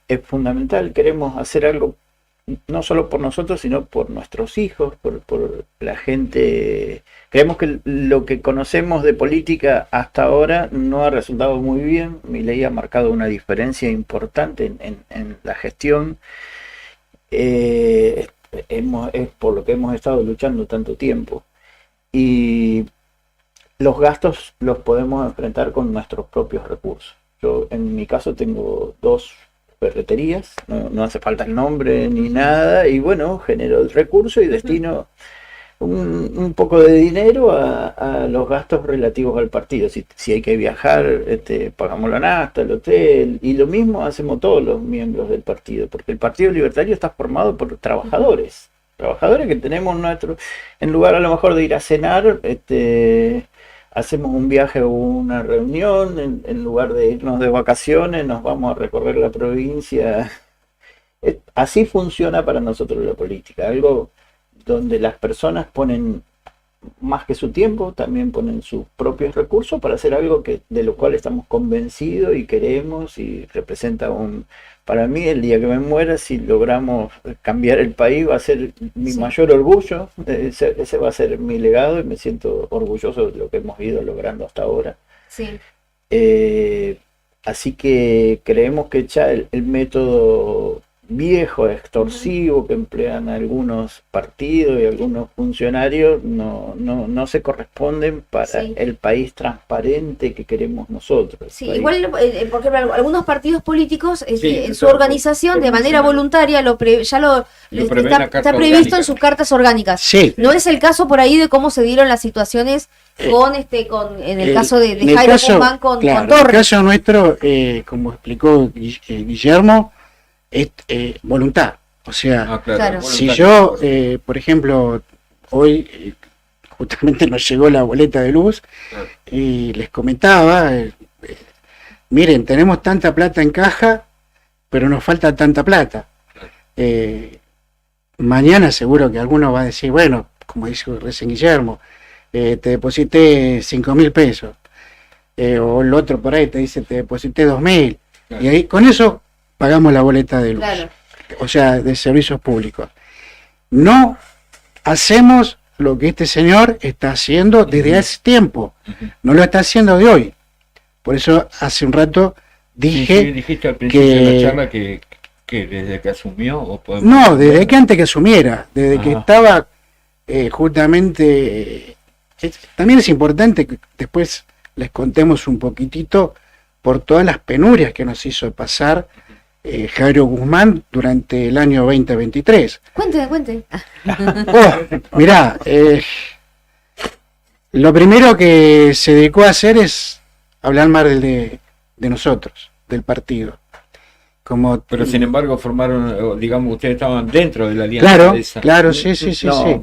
es fundamental. Queremos hacer algo no solo por nosotros, sino por nuestros hijos, por la gente. Creemos que lo que conocemos de política hasta ahora no ha resultado muy bien. Milei ha marcado una diferencia importante en la gestión. Es por lo que hemos estado luchando tanto tiempo. Y los gastos los podemos enfrentar con nuestros propios recursos. Yo, en mi caso, tengo 2 ferreterías, no hace falta el nombre ni nada, y bueno, genero el recurso y destino un poco de dinero a los gastos relativos al partido. Si hay que viajar, pagamos la nafta, el hotel, y lo mismo hacemos todos los miembros del partido, porque el Partido Libertario está formado por trabajadores que tenemos en lugar a lo mejor de ir a cenar, hacemos un viaje o una reunión, en lugar de irnos de vacaciones, nos vamos a recorrer la provincia. Así funciona para nosotros la política, algo donde las personas ponen más que su tiempo, también ponen sus propios recursos para hacer algo de lo cual estamos convencidos y queremos, y representa para mí el día que me muera, si logramos cambiar el país, va a ser mi mayor orgullo, ese va a ser mi legado, y me siento orgulloso de lo que hemos ido logrando hasta ahora. Sí. Así que creemos que ya el método viejo, extorsivo que emplean algunos partidos y algunos funcionarios no se corresponden para el país transparente que queremos nosotros. Sí, igual, por ejemplo, algunos partidos políticos en su organización de manera voluntaria está previsto en sus cartas orgánicas. Sí. No es el caso por ahí de cómo se dieron las situaciones en el caso de Jairo Guzmán con Torres. En el caso nuestro, como explicó Guillermo, es voluntad. O sea, claro. Si yo, por ejemplo, hoy justamente nos llegó la boleta de luz, y les comentaba, miren, tenemos tanta plata en caja, pero nos falta tanta plata. Mañana seguro que alguno va a decir, bueno, como dijo recién Guillermo, te deposité 5.000 pesos, o el otro por ahí te dice, te deposité 2.000, y ahí con eso pagamos la boleta de luz, o sea, de servicios públicos. No hacemos lo que este señor está haciendo desde hace tiempo, no lo está haciendo de hoy. Por eso hace un rato dije dijiste al principio de la charla que desde que asumió, no, desde que antes que asumiera, desde que estaba justamente. También es importante que después les contemos un poquitito por todas las penurias que nos hizo pasar Jairo Guzmán durante el año 2023. Cuente. Mirá, lo primero que se dedicó a hacer es hablar mal de nosotros, del partido. Pero sin embargo formaron, digamos, ustedes estaban dentro de la alianza. Claro, sí.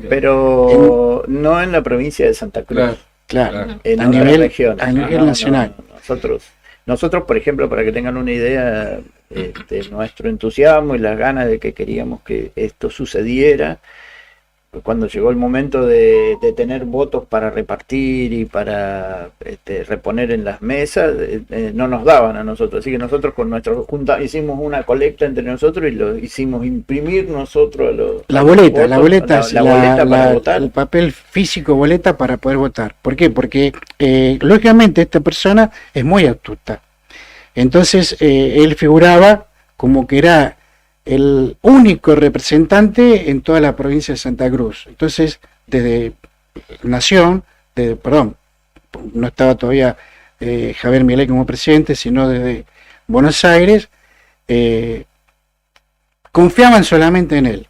Pero no en la provincia de Santa Cruz. Claro. En a otras nivel regiones. A nivel nacional. Nosotros, por ejemplo, para que tengan una idea, nuestro entusiasmo y las ganas de que queríamos que esto sucediera, cuando llegó el momento de tener votos para repartir y para reponer en las mesas, no nos daban a nosotros. Así que nosotros con nuestros junta hicimos una colecta entre nosotros y lo hicimos imprimir nosotros la boleta para votar. El papel físico boleta para poder votar. ¿Por qué? Porque lógicamente esta persona es muy astuta. Entonces él figuraba como que era el único representante en toda la provincia de Santa Cruz. Entonces, desde Nación, no estaba todavía Javier Milei como presidente, sino desde Buenos Aires, confiaban solamente en él.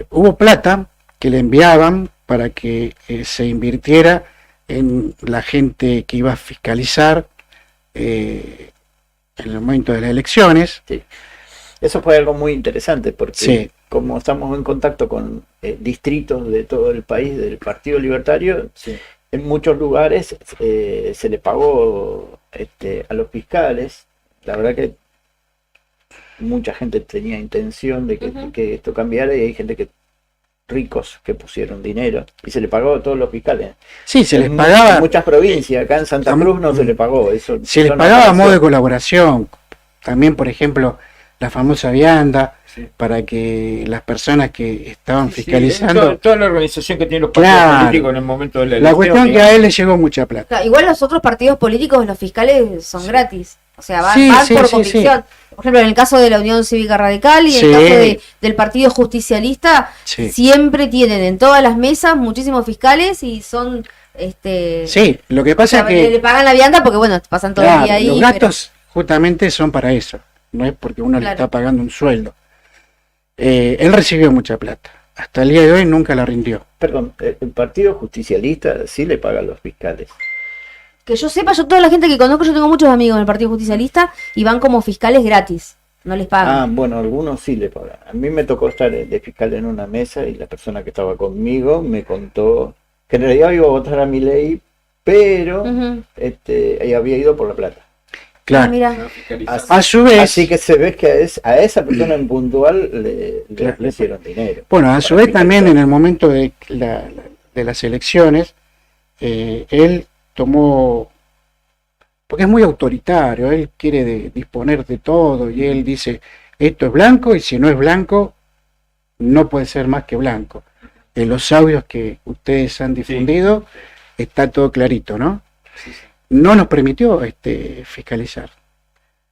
Hubo plata que le enviaban para que se invirtiera en la gente que iba a fiscalizar en el momento de las elecciones. Sí. Eso fue algo muy interesante porque como estamos en contacto con distritos de todo el país del Partido Libertario, en muchos lugares se le pagó a los fiscales. La verdad que mucha gente tenía intención de que esto cambiara, y hay gente ricos que pusieron dinero y se le pagó a todos los fiscales. Sí, se les pagaba en muchas provincias. Acá en Santa Cruz no se le pagó eso. Se les pagaba a modo de colaboración. También, por ejemplo, la famosa vianda, para que las personas que estaban fiscalizando... Toda la organización que tienen los partidos políticos en el momento de la elección. La cuestión que a él le llegó mucha plata. Claro, igual los otros partidos políticos, los fiscales son gratis. O sea, van por convicción. Por ejemplo, en el caso de la Unión Cívica Radical y en el caso del Partido Justicialista, siempre tienen en todas las mesas muchísimos fiscales y son... Sí, lo que pasa es que... Le pagan la vianda porque, bueno, pasan todo el día ahí. Los gastos justamente son para eso. No es porque uno le está pagando un sueldo. Él recibió mucha plata. hasta el día de hoy nunca la rindió. Perdón, el Partido Justicialista sí le paga a los fiscales. Que yo sepa, yo toda la gente que conozco, yo tengo muchos amigos en el Partido Justicialista y van como fiscales gratis, no les pagan. Bueno, algunos sí le pagan. A mí me tocó estar de fiscal en una mesa y la persona que estaba conmigo me contó que en realidad iba a votar a Milei, pero ella había ido por la plata. Claro. Mira. A su vez, así que se ve que a esa persona en puntual le hicieron dinero. Bueno, a su vez también en el momento de las elecciones, él tomó, porque es muy autoritario, él quiere disponer de todo y él dice, esto es blanco y si no es blanco, no puede ser más que blanco. En los audios que ustedes han difundido está todo clarito, ¿no? No nos permitió fiscalizar.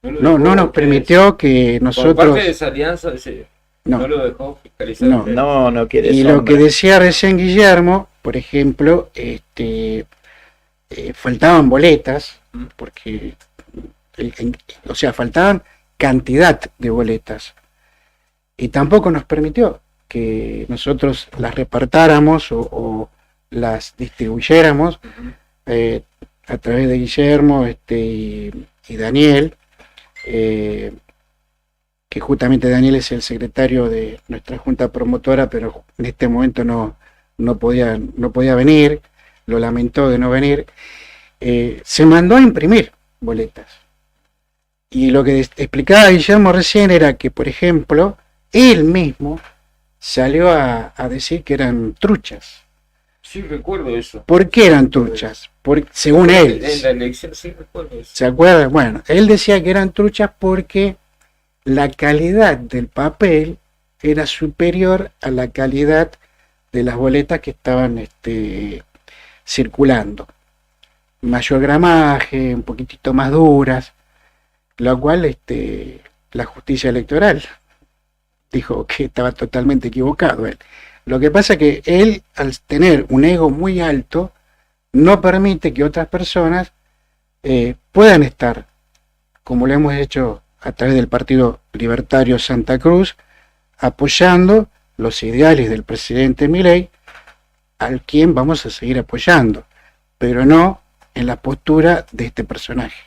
No nos permitió que nosotros... Por parte de esa alianza, no lo dejó fiscalizar. No quiere. Y lo que decía recién Guillermo, por ejemplo, faltaban boletas, porque faltaban cantidad de boletas. Y tampoco nos permitió que nosotros las repartáramos o las distribuyéramos a través de Guillermo y Daniel, que justamente Daniel es el secretario de nuestra junta promotora, pero en este momento no podía venir, lo lamentó de no venir. Se mandó a imprimir boletas. Y lo que explicaba Guillermo recién era que, por ejemplo, él mismo salió a decir que eran truchas. Sí, recuerdo eso. ¿Por qué eran truchas? Según él. En la elección sí recuerdo eso. ¿Se acuerda? Bueno, él decía que eran truchas porque la calidad del papel era superior a la calidad de las boletas que estaban circulando. Mayor gramaje, un poquitito más duras, lo cual la justicia electoral dijo que estaba totalmente equivocado él. Lo que pasa es que él, al tener un ego muy alto, no permite que otras personas puedan estar, como lo hemos hecho a través del Partido Libertario Santa Cruz, apoyando los ideales del presidente Milei, al quien vamos a seguir apoyando, pero no en la postura de este personaje.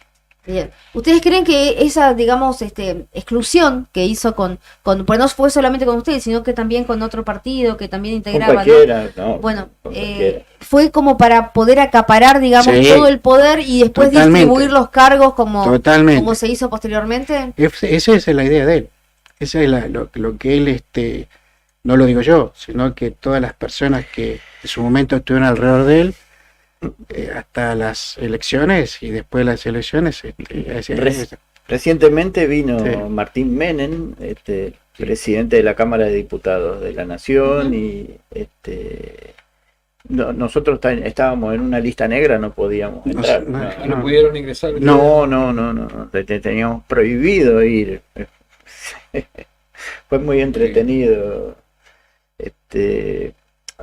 Bien. ¿Ustedes creen que esa, digamos, exclusión que hizo pues no fue solamente con ustedes, sino que también con otro partido que también integraba, bueno, fue como para poder acaparar, digamos, todo el poder y después distribuir los cargos como se hizo posteriormente? Esa es la idea de él. Esa es lo que él, no lo digo yo, sino que todas las personas que en su momento estuvieron alrededor de él, hasta las elecciones y después de las elecciones. Recientemente vino Martín Menem, presidente de la Cámara de Diputados de la Nación, y nosotros estábamos en una lista negra, no podíamos entrar. No pudieron ingresar. No, teníamos prohibido ir. Fue muy entretenido.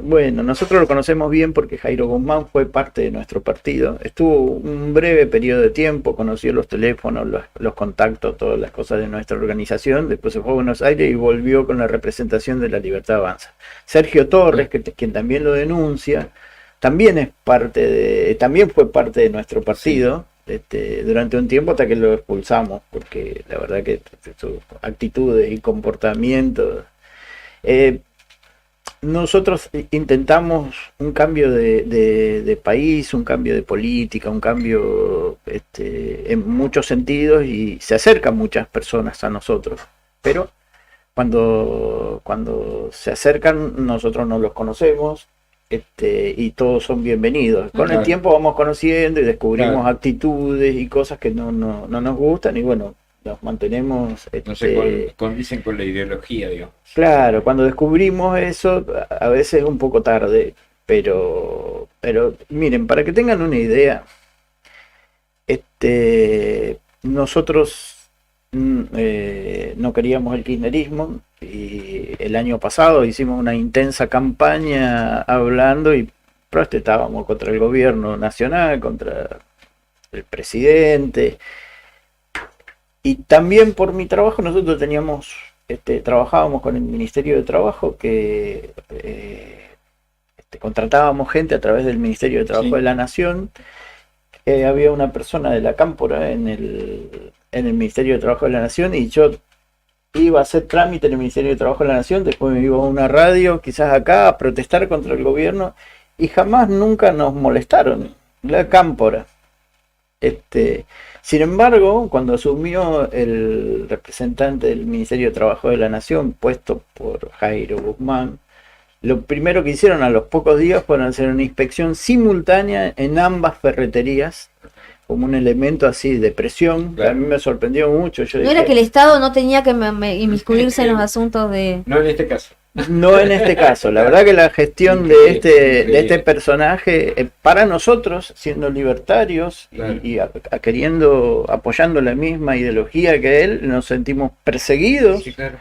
Bueno, nosotros lo conocemos bien porque Jairo Guzmán fue parte de nuestro partido. Estuvo un breve periodo de tiempo, conoció los teléfonos, los contactos, todas las cosas de nuestra organización. Después se fue a Buenos Aires y volvió con la representación de La Libertad Avanza. Sergio Torres, quien también lo denuncia, también fue parte de nuestro partido. Durante un tiempo hasta que lo expulsamos, porque la verdad que sus actitudes y comportamientos... Nosotros intentamos un cambio de país, un cambio de política, un cambio en muchos sentidos, y se acercan muchas personas a nosotros, pero cuando se acercan nosotros no los conocemos, y todos son bienvenidos. Con el tiempo vamos conociendo y descubrimos actitudes y cosas que no nos gustan, y bueno, nos mantenemos... no se condicen con la ideología, digamos. Claro, cuando descubrimos eso, a veces es un poco tarde, pero miren, para que tengan una idea, nosotros no queríamos el kirchnerismo, y el año pasado hicimos una intensa campaña hablando y protestábamos contra el gobierno nacional, contra el presidente. Y también por mi trabajo nosotros teníamos trabajábamos con el Ministerio de Trabajo, que contratábamos gente a través del Ministerio de Trabajo de la Nación. Había una persona de la Cámpora en el Ministerio de Trabajo de la Nación, y yo iba a hacer trámite en el Ministerio de Trabajo de la Nación, después me iba a una radio, quizás acá, a protestar contra el gobierno, y jamás nunca nos molestaron, la Cámpora. Sin embargo, cuando asumió el representante del Ministerio de Trabajo de la Nación, puesto por Jairo Guzmán, lo primero que hicieron a los pocos días fueron hacer una inspección simultánea en ambas ferreterías, como un elemento así de presión, que a mí me sorprendió mucho. Yo ¿No dije, era que el Estado no tenía que inmiscuirse en los asuntos de...? No en este caso. No en este caso. La verdad que la gestión de este personaje, para nosotros, siendo libertarios y apoyando la misma ideología que él, nos sentimos perseguidos. Sí, claro.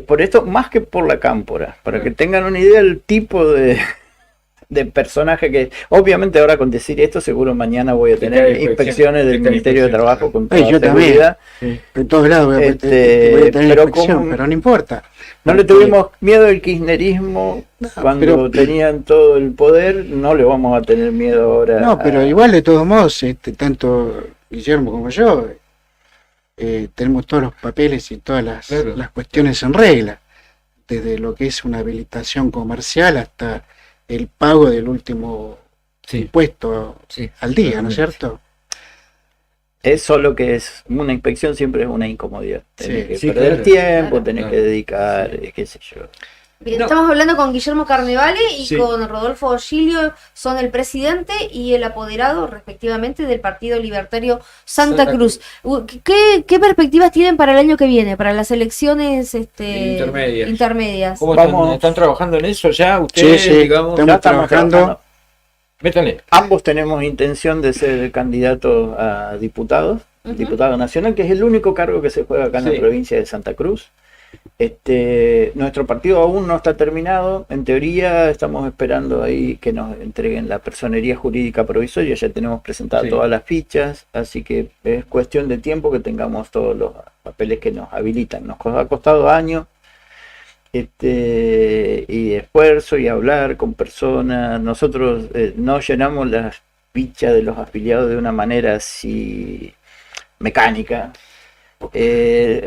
Por esto, más que por la Cámpora, para que tengan una idea del tipo de personaje que, obviamente ahora con decir esto, seguro mañana voy a tener inspecciones del Ministerio de Trabajo con toda yo seguridad. También, en todos lados voy a tener inspección, pero no importa. No le tuvimos miedo al kirchnerismo cuando tenían todo el poder, no le vamos a tener miedo ahora. No, pero igual de todos modos, tanto Guillermo como yo, tenemos todos los papeles y todas las cuestiones en regla, desde lo que es una habilitación comercial hasta el pago del último impuesto al día, ¿no es cierto? Es solo que es una inspección, siempre es una incomodidad. Tenés que perder tiempo, tenés que dedicar, qué sé yo. Bien, estamos hablando con Guillermo Carnevale y con Rodolfo Giglio, son el presidente y el apoderado respectivamente del Partido Libertario Santa Cruz. ¿Qué perspectivas tienen para el año que viene, para las elecciones intermedias? ¿Cómo están trabajando en eso ya? Ustedes, digamos, estamos trabajando. Métanle. Ambos tenemos intención de ser candidatos a diputados, diputado nacional, que es el único cargo que se juega acá en la provincia de Santa Cruz. Nuestro partido aún no está terminado. En teoría estamos esperando ahí que nos entreguen la personería jurídica provisoria. Ya tenemos presentadas todas las fichas, así que es cuestión de tiempo que tengamos todos los papeles que nos habilitan. Nos ha costado años y esfuerzo y hablar con personas. Nosotros no llenamos las fichas de los afiliados de una manera así mecánica.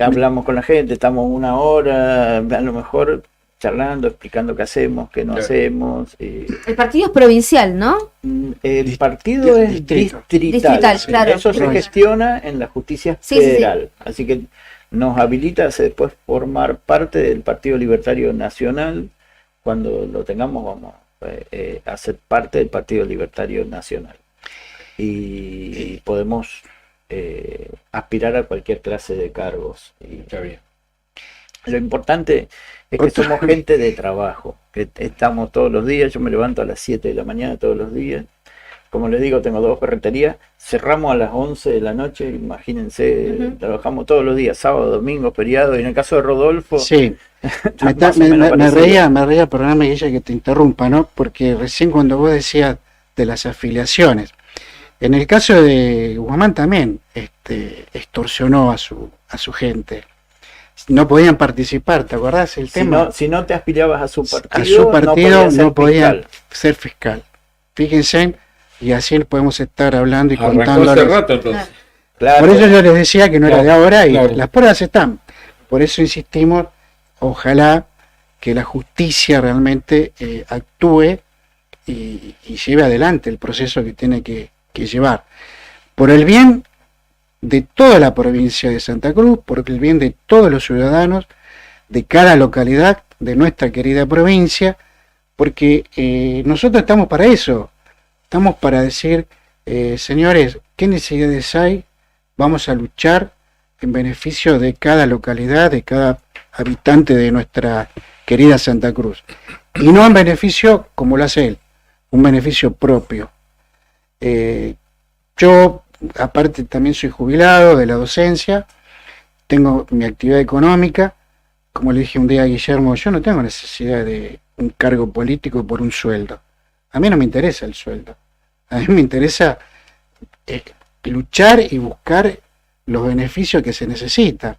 Hablamos con la gente, estamos una hora, a lo mejor charlando, explicando qué hacemos, qué no hacemos. El partido es provincial, ¿no? El partido es distrital, claro. Eso se gestiona en la justicia federal, así que nos habilita después formar parte del Partido Libertario Nacional. Cuando lo tengamos vamos a ser parte del Partido Libertario Nacional y podemos aspirar a cualquier clase de cargos. Está bien. Lo importante es que somos gente de trabajo, que estamos todos los días. Yo me levanto a las 7 de la mañana todos los días. Como les digo, tengo 2 ferreterías, cerramos a las 11 de la noche, imagínense, trabajamos todos los días, sábado, domingo, feriado, y en el caso de Rodolfo... Sí, me reía, perdóname Guilla que te interrumpa, ¿no? Porque recién cuando vos decías de las afiliaciones, en el caso de Guzmán también extorsionó a su gente. No podían participar, ¿te acordás el tema? Si no te afiliabas a su partido, no podían ser fiscal. Fíjense, y así podemos estar hablando y contando. Por eso yo les decía que no era de ahora y las pruebas están. Por eso insistimos, ojalá que la justicia realmente actúe y lleve adelante el proceso que tiene que llevar. Por el bien de toda la provincia de Santa Cruz, por el bien de todos los ciudadanos, de cada localidad de nuestra querida provincia, porque nosotros estamos para eso. Estamos para decir, señores, ¿qué necesidades hay? Vamos a luchar en beneficio de cada localidad, de cada habitante de nuestra querida Santa Cruz. Y no en beneficio como lo hace él, un beneficio propio. Yo, aparte, también soy jubilado de la docencia, tengo mi actividad económica. Como le dije un día a Guillermo, yo no tengo necesidad de un cargo político por un sueldo. A mí no me interesa el sueldo. A mí me interesa luchar y buscar los beneficios que se necesitan.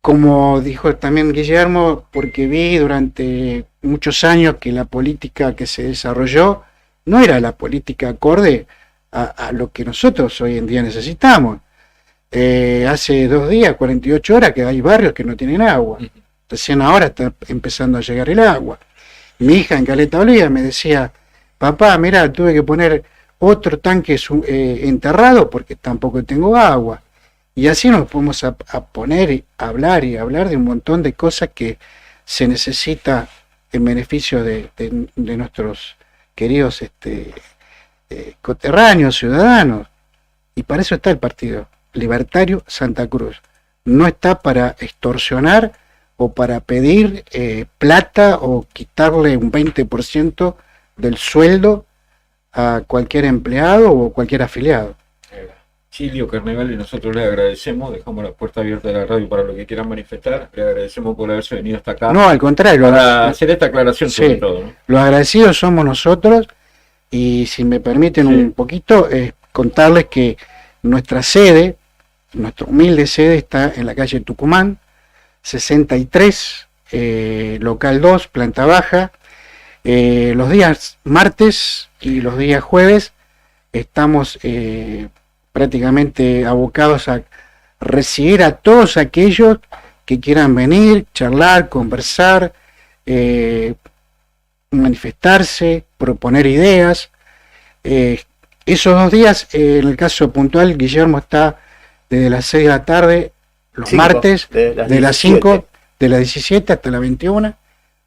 como dijo también Guillermo, porque vi durante muchos años que la política que se desarrolló no era la política acorde a lo que nosotros hoy en día necesitamos. Hace 2 días, 48 horas, que hay barrios que no tienen agua. Recién ahora está empezando a llegar el agua. Mi hija en Caleta Olivia me decía, papá, mira, tuve que poner otro tanque enterrado porque tampoco tengo agua. Y así nos podemos a poner, a hablar de un montón de cosas que se necesita en beneficio de nuestros queridos coterráneos, ciudadanos. Y para eso está el Partido Libertario Santa Cruz. No está para extorsionar o para pedir plata o quitarle un 20% del sueldo a cualquier empleado o cualquier afiliado. Silvio Carnevale, nosotros le agradecemos, dejamos la puerta abierta de la radio para lo que quieran manifestar, le agradecemos por haberse venido hasta acá. No, al contrario. Para hacer esta aclaración sobre todo, ¿no? Los agradecidos somos nosotros, y si me permiten un poquito, contarles que nuestra sede, nuestra humilde sede, está en la calle Tucumán, 63, local 2, planta baja. Los días martes y los días jueves estamos prácticamente abocados a recibir a todos aquellos que quieran venir, charlar, conversar, manifestarse, proponer ideas. Esos 2 días, en el caso puntual, Guillermo está desde las 6 de la tarde, los martes, de las 5, de las 17 hasta las 21,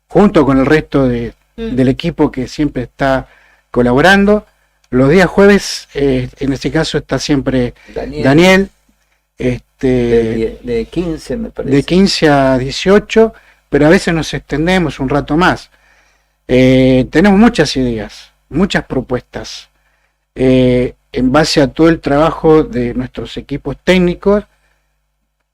junto con el resto del equipo que siempre está colaborando. Los días jueves, en este caso está siempre Daniel, de 15 me parece. De 15 a 18, pero a veces nos extendemos un rato más. Tenemos muchas ideas, muchas propuestas, en base a todo el trabajo de nuestros equipos técnicos.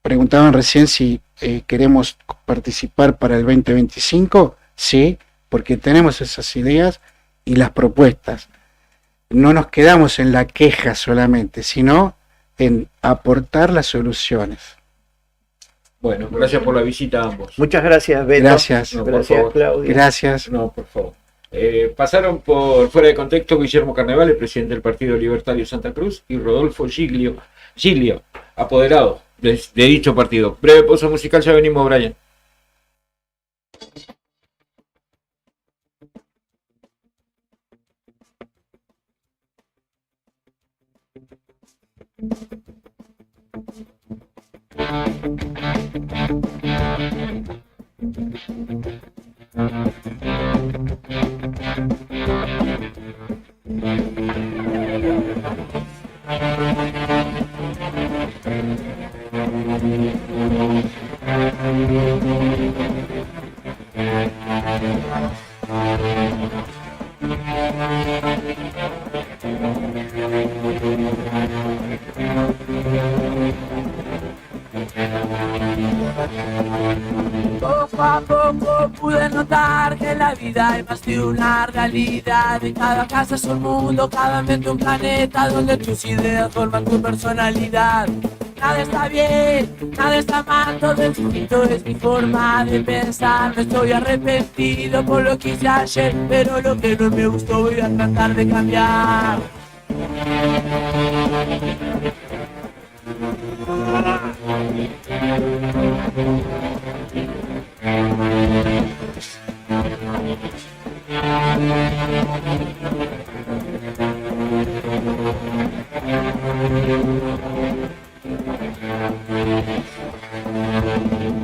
Preguntaban recién si queremos participar para el 2025, sí, porque tenemos esas ideas y las propuestas. No nos quedamos en la queja solamente, sino en aportar las soluciones. Bueno, gracias por la visita a ambos. Muchas gracias, Beto. Gracias. No, Gracias, Claudia. Gracias. No, por favor. Pasaron por fuera de contexto Guillermo Carnevale, presidente del Partido Libertario Santa Cruz, y Rodolfo Giglio, apoderado de dicho partido. Breve pausa musical, ya venimos, Brian. Poco a poco pude notar que la vida es más de una realidad. En cada casa es un mundo, cada mente un planeta, donde tus ideas forman tu personalidad. Nada está bien, nada está mal, todo es distinto, es mi forma de pensar. No estoy arrepentido por lo que hice ayer, pero lo que no me gustó voy a tratar de cambiar.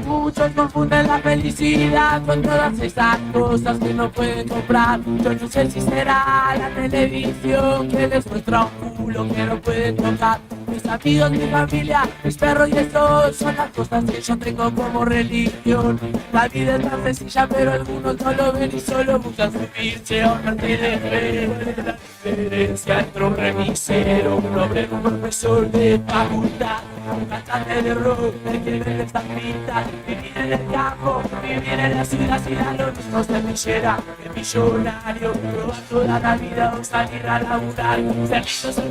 Muchos confunden la felicidad con todas esas cosas que no pueden comprar. Yo no sé si será la televisión que les muestra un culo que no pueden tocar. Mis amigos, mi familia, mis perros y eso son las cosas que yo tengo como religión. La vida es tan sencilla, pero algunos no lo ven y solo buscan subirse a un Mercedes. La diferencia entre un remisero, un obrero, un profesor de facultad, un cantante de rock, el que vende estampita, vivir en el campo, vivir en la ciudad, lo mismo ser millera, que millonario, probar toda la vida o salir a laburar, ser lindo, ser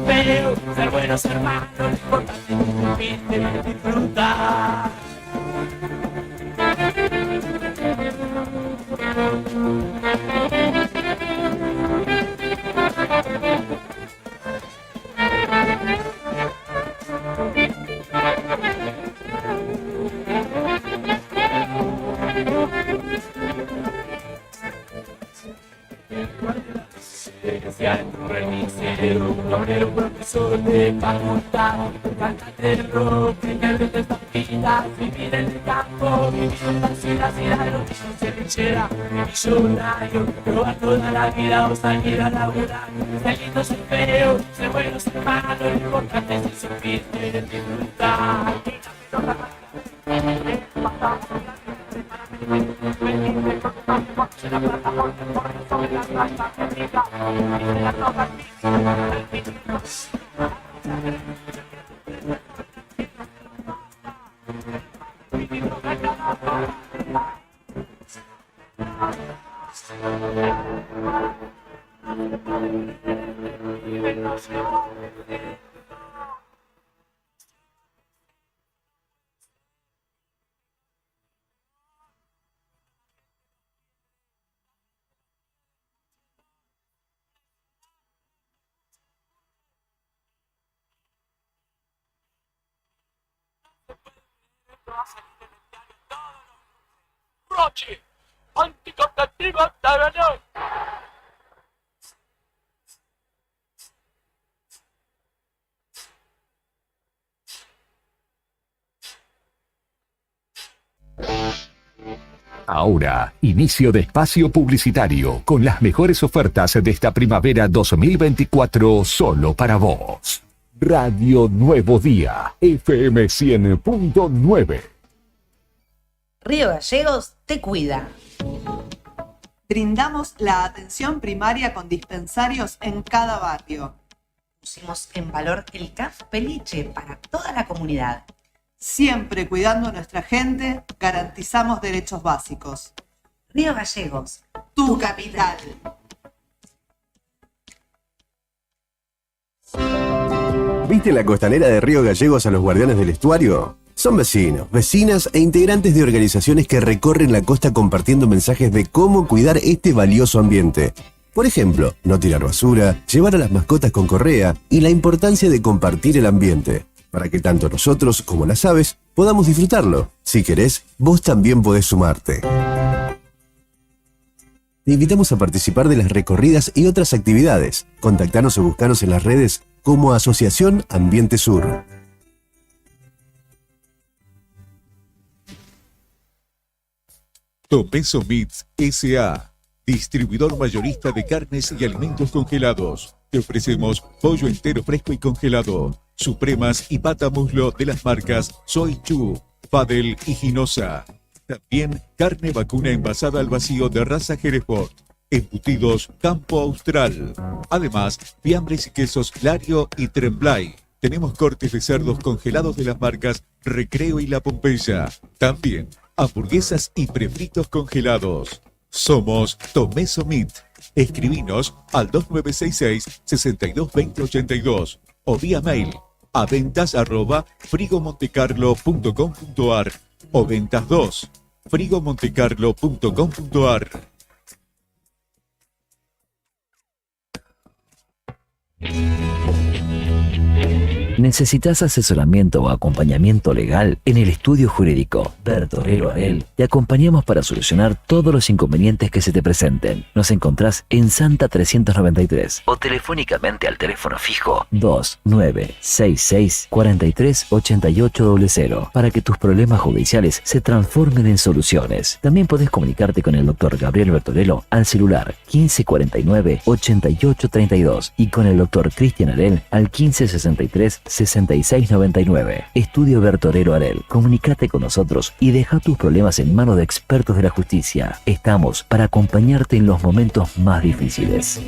feo, ser bueno, ser malo, lo importante es vivirte y disfrutar. Un obrero profesor de facultad, cantante de rock, creador de esta vida, vivir en el campo, vivir en la ciudad, lo que no se lechera, millonario, probar toda la vida o salir a laburar, ser lindo, ser feo, ser bueno, ser malo, lo importante es el sufrir, el disfrutar. Roche, anticompetitiva, taranón. Ahora, inicio de espacio publicitario con las mejores ofertas de esta primavera 2024 solo para vos. Radio Nuevo Día, FM 100.9. Río Gallegos te cuida. Brindamos la atención primaria con dispensarios en cada barrio. Pusimos en valor el CAF Peliche para toda la comunidad. Siempre cuidando a nuestra gente, garantizamos derechos básicos. Río Gallegos, tu capital. ¿Viste la costanera de Río Gallegos a los guardianes del estuario? Son vecinos, vecinas e integrantes de organizaciones que recorren la costa compartiendo mensajes de cómo cuidar este valioso ambiente. Por ejemplo, no tirar basura, llevar a las mascotas con correa y la importancia de compartir el ambiente, para que tanto nosotros como las aves podamos disfrutarlo. Si querés, vos también podés sumarte. Te invitamos a participar de las recorridas y otras actividades. Contactanos o buscanos en las redes como Asociación Ambiente Sur. Tomeso Meats S.A., distribuidor mayorista de carnes y alimentos congelados. Te ofrecemos pollo entero fresco y congelado, supremas y pata muslo de las marcas Soy Chu, Fadel y Ginosa. También carne vacuna envasada al vacío de raza Hereford, embutidos Campo Austral. Además, fiambres y quesos Lario y Tremblay. Tenemos cortes de cerdos congelados de las marcas Recreo y La Pompeya. También hamburguesas y prefritos congelados. Somos Tomeso Meat. Escribinos al 2966-622082 o vía mail a ventas@frigomontecarlo.com.ar o ventas 2 frigomontecarlo.com.ar. ¿Necesitas asesoramiento o acompañamiento legal? En el estudio jurídico Bertorero Arel te acompañamos para solucionar todos los inconvenientes que se te presenten. Nos encontrás en Santa 393 o telefónicamente al teléfono fijo 2966 438800 para que tus problemas judiciales se transformen en soluciones. También podés comunicarte con el doctor Gabriel Bertorello al celular 1549 8832 y con el doctor Cristian Arel al 1563 6699. Estudio Bertorero Arel. Comunícate con nosotros y deja tus problemas en manos de expertos de la justicia. Estamos para acompañarte en los momentos más difíciles.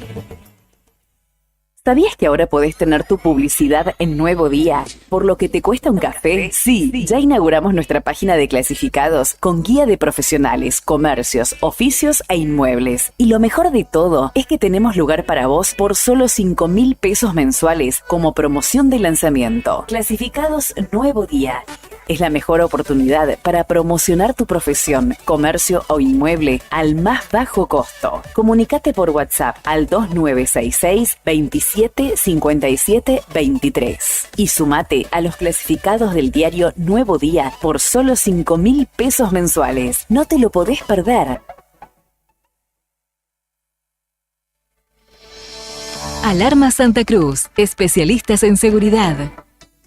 ¿Sabías que ahora podés tener tu publicidad en Nuevo Día? ¿Por lo que te cuesta un café? Sí, ya inauguramos nuestra página de clasificados con guía de profesionales, comercios, oficios e inmuebles. Y lo mejor de todo es que tenemos lugar para vos por solo 5.000 pesos mensuales como promoción de lanzamiento. Clasificados Nuevo Día. es la mejor oportunidad para promocionar tu profesión, comercio o inmueble al más bajo costo. Comunicate por WhatsApp al 2966 27 57 23 y sumate a los clasificados del diario Nuevo Día por solo 5.000 pesos mensuales. No te lo podés perder. Alarmas Santa Cruz, especialistas en seguridad.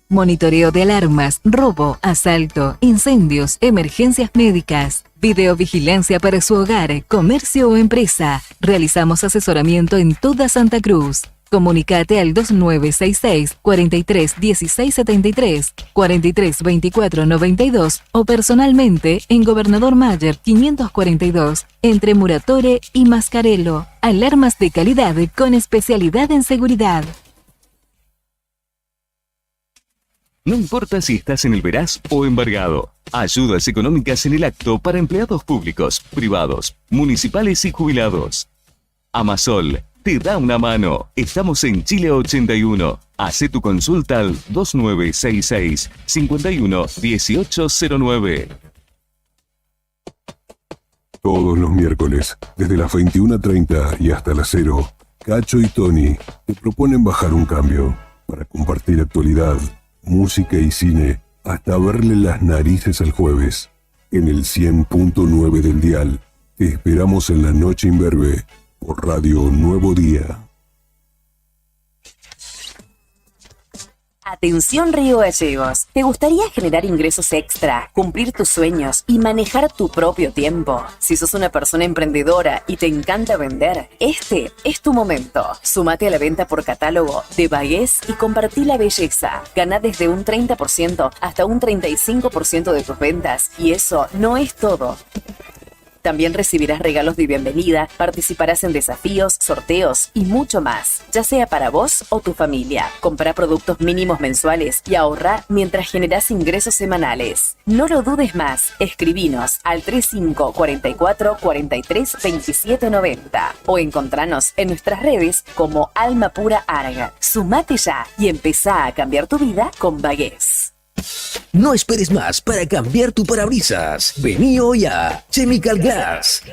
Monitoreo de alarmas, robo, asalto, incendios, emergencias médicas, videovigilancia para su hogar, comercio o empresa. Realizamos asesoramiento en toda Santa Cruz. Comunicate al 2966 43 16 73, 43 24 92 o personalmente en Gobernador Mayer 542, entre Muratore y Mascarello. Alarmas de calidad con especialidad en seguridad. No importa si estás en el Veraz o embargado. Ayudas económicas en el acto para empleados públicos, privados, municipales y jubilados. Amasol te da una mano. Estamos en Chile 81. Hacé tu consulta al 2966 51 1809. Todos los miércoles, desde las 21:30 y hasta las 0, Cacho y Tony te proponen bajar un cambio para compartir actualidad, música y cine, hasta verle las narices al jueves. En el 100.9 del dial, te esperamos en la noche imberbe por Radio Nuevo Día. Atención Río Gallegos, ¿te gustaría generar ingresos extra, cumplir tus sueños y manejar tu propio tiempo? Si sos una persona emprendedora y te encanta vender, este es tu momento. Súmate a la venta por catálogo de Bagués y compartí la belleza. Gana desde un 30% hasta un 35% de tus ventas y eso no es todo. También recibirás regalos de bienvenida, participarás en desafíos, sorteos y mucho más, ya sea para vos o tu familia. Comprá productos mínimos mensuales y ahorrá mientras generás ingresos semanales. No lo dudes más, escribinos al 3544 43 27 90 o encontranos en nuestras redes como Alma Pura Arga. Sumate ya y empezá a cambiar tu vida con Bagués. No esperes más para cambiar tu parabrisas. Vení hoy a Chemical Glass.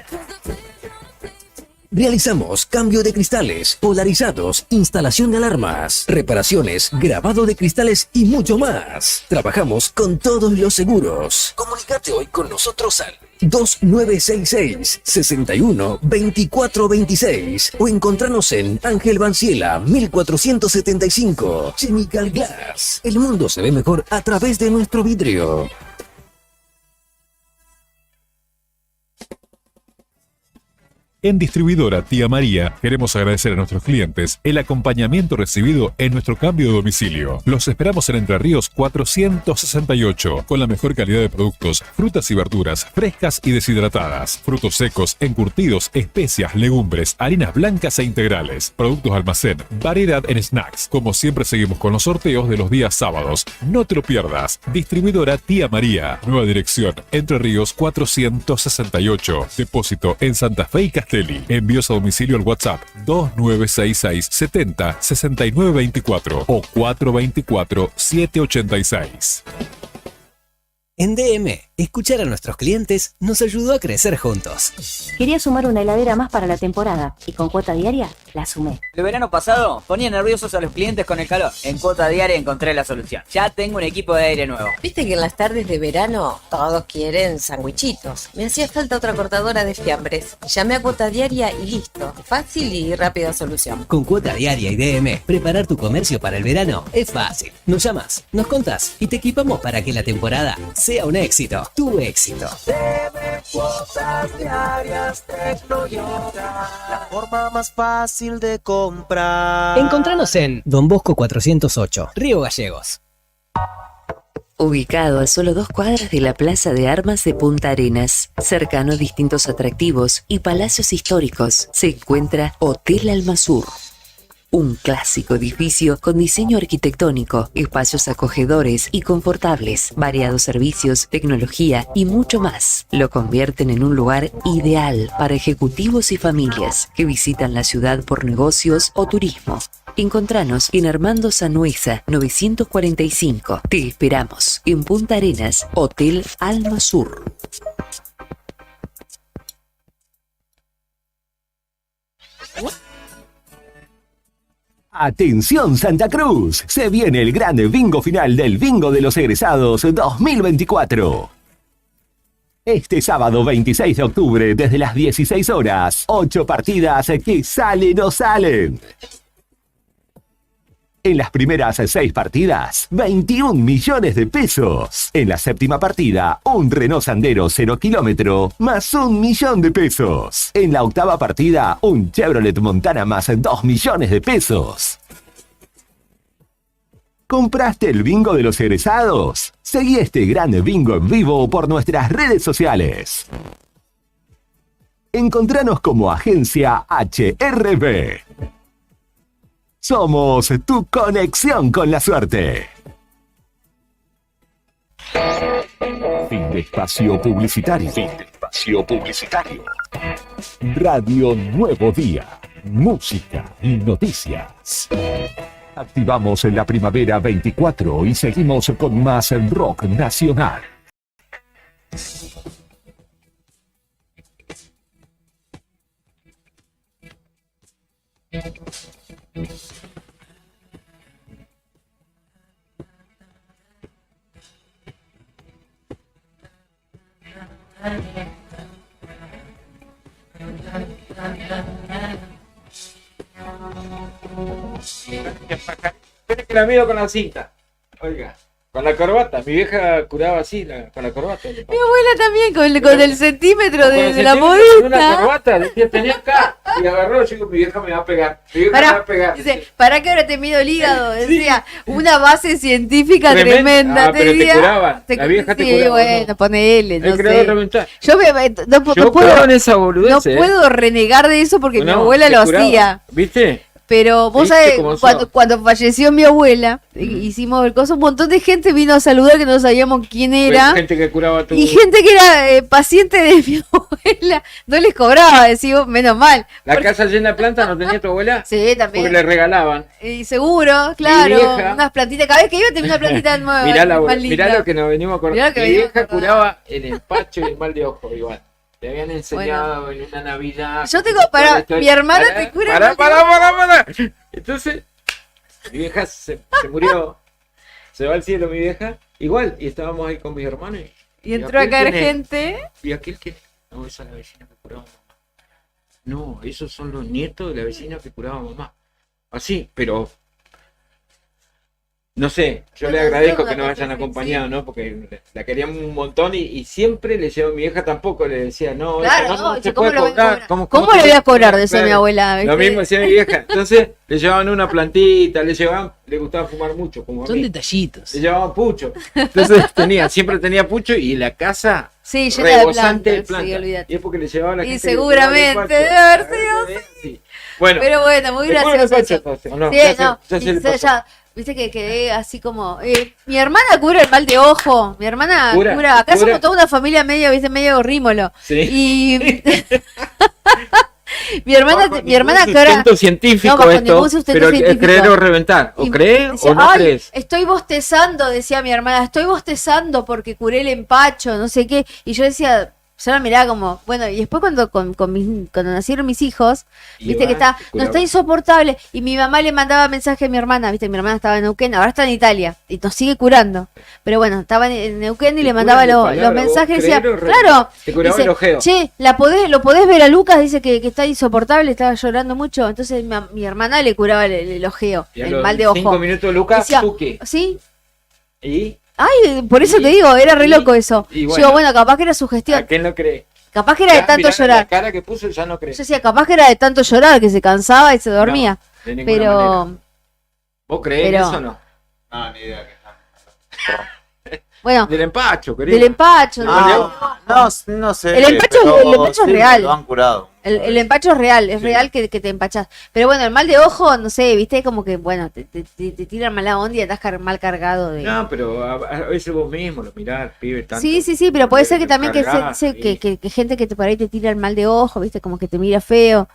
Realizamos cambio de cristales, polarizados, instalación de alarmas, reparaciones, grabado de cristales y mucho más. Trabajamos con todos los seguros. Comunicate hoy con nosotros al 2966 61 24 26 o encontranos en Ángel Banciela 1475. Chemical Glass. El mundo se ve mejor a través de nuestro vidrio. En Distribuidora Tía María queremos agradecer a nuestros clientes el acompañamiento recibido en nuestro cambio de domicilio. Los esperamos en Entre Ríos 468 con la mejor calidad de productos, frutas y verduras frescas y deshidratadas, frutos secos, encurtidos, especias, legumbres, harinas blancas e integrales, productos almacén, variedad en snacks. Como siempre seguimos con los sorteos de los días sábados. No te lo pierdas. Distribuidora Tía María. Nueva dirección Entre Ríos 468. Depósito en Santa Fe y Castelli. Envíos a domicilio al WhatsApp 2966 70 69 24 o 424 786. En DM, escuchar a nuestros clientes nos ayudó a crecer juntos. Quería sumar una heladera más para la temporada y con cuota diaria la sumé. El verano pasado ponía nerviosos a los clientes con el calor. En cuota diaria encontré la solución. Ya tengo un equipo de aire nuevo. Viste que en las tardes de verano todos quieren sandwichitos. Me hacía falta otra cortadora de fiambres. Llamé a cuota diaria y listo. Fácil y rápida solución. Con cuota diaria y DM, preparar tu comercio para el verano es fácil. Nos llamas, nos contás y te equipamos para que la temporada sea un éxito. Tu éxito. DM Cuotas Diarias Tecnoyoga, la forma más fácil de comprar. Encontranos en Don Bosco 408, Río Gallegos. Ubicado a solo 2 cuadras de la Plaza de Armas de Punta Arenas, cercano a distintos atractivos y palacios históricos, se encuentra Hotel Almasur. Un clásico edificio con diseño arquitectónico, espacios acogedores y confortables, variados servicios, tecnología y mucho más. Lo convierten en un lugar ideal para ejecutivos y familias que visitan la ciudad por negocios o turismo. Encontranos en Armando Sanueza 945. Te esperamos en Punta Arenas, Hotel Alma Sur. Atención Santa Cruz, se viene el gran bingo final del Bingo de los Egresados 2024. Este sábado 26 de octubre desde las 16 horas, 8 partidas que salen o salen. En las primeras 6 partidas, 21 millones de pesos. En la séptima partida, un Renault Sandero 0 kilómetro más 1 millón de pesos. En la octava partida, un Chevrolet Montana más 2 millones de pesos. ¿Compraste el bingo de los egresados? Seguí este gran bingo en vivo por nuestras redes sociales. Encontranos como Agencia HRB. Somos tu conexión con la suerte. Fin de espacio publicitario. Fin de espacio publicitario. Radio Nuevo Día. Música y noticias. Activamos en la primavera 24 y seguimos con más rock nacional. Espera que la miro con la cinta. Oiga, con la corbata. Mi vieja curaba así, con la corbata. Mi abuela también, con el centímetro de la Una modista. corbata, decía, tenía acá. Y agarró, yo digo, mi vieja me va a pegar. Mi vieja me va a pegar. Dice, ¿para qué ahora te mido el hígado? Decía, una base científica tremenda. Ah, pero te curaban. La vieja te curaba. Bueno, ponele, no sé. Reventar. Yo no puedo en esa boludez, no puedo renegar de eso porque mi abuela lo hacía. ¿Viste? Pero vos sabés, cuando falleció mi abuela, hicimos el coso, un montón de gente vino a saludar que no sabíamos quién era. Gente que curaba tu... Y gente que era paciente de mi abuela, no les cobraba, decimos, menos mal. ¿La casa llena de plantas no tenía tu abuela? Sí, también. Porque le regalaban. Y seguro, claro, unas plantitas, cada vez que iba tenía una plantita nueva. Mirá lo que nos venimos a acordar. Mi vieja curaba el empacho y el mal de ojo, igual. Te habían enseñado en una Navidad. Yo tengo, mi hermana te cura. Para. Entonces, mi vieja se murió. Se va al cielo mi vieja. Igual, y estábamos ahí con mis hermanos. Y entró a caer gente. Y aquel que... No, esa es la vecina que curaba mamá. No, esos son los nietos de la vecina que curaba mamá. Así, pero... No sé, yo le agradezco que nos hayan acompañado, ¿no? Porque la queríamos un montón y siempre le llevaba a mi vieja tampoco, le decía, no, claro, no se puede cobrar. ¿Cómo le voy a cobrar de eso a mi abuela? Lo mismo decía mi vieja. Entonces le llevaban una plantita, le gustaba fumar mucho, como a mí. Son detallitos. Le llevaban pucho. Entonces siempre tenía pucho y la casa llena rebosante de plantas. Sí, y es porque le llevaba a la gente. Y seguramente debe haber sido. Sí. Bueno, pero bueno, muy gracioso. Ya, viste que quedé así como... mi hermana cura el mal de ojo. Mi hermana cura. Acá somos toda una familia medio gorrímolo. Sí. Y... mi hermana que ahora... científico esto, pero creer o reventar. O cree o no crees. Estoy bostezando, decía mi hermana. Estoy bostezando porque curé el empacho, no sé qué. Y yo decía... Yo la miraba como, bueno, y después cuando nacieron mis hijos, viste que no está insoportable, y mi mamá le mandaba mensaje a mi hermana, viste, mi hermana estaba en Neuquén, ahora está en Italia, y nos sigue curando, pero bueno, estaba en Neuquén y le mandaba los mensajes, y decía, claro, dice, che, lo podés ver a Lucas, dice que está insoportable, estaba llorando mucho, entonces mi hermana le curaba el ojeo, el mal de ojo. 5 minutos Lucas, decía, ¿qué? ¿Sí? ¿Y? Ay, por eso te digo, era re loco eso. Yo digo, bueno, capaz que era su gestión. ¿A quién lo cree? Capaz que era de tanto llorar. La cara que puso ya no cree. Yo decía, capaz que era de tanto llorar, que se cansaba y se dormía. No, de ninguna manera. ¿Vos creés en eso o no? No, ni idea. Bueno, del empacho, querido. Del empacho. No sé. El empacho es real. Lo han curado. El empacho es real, real que te empachás. Pero bueno, el mal de ojo, no sé, viste, como que, bueno, te tiran mala onda y estás mal cargado de... No, pero a veces vos mismo lo mirás, pibe, tanto. Sí, pero puede ser que también que gente que por ahí te tira el mal de ojo, viste, como que te mira feo.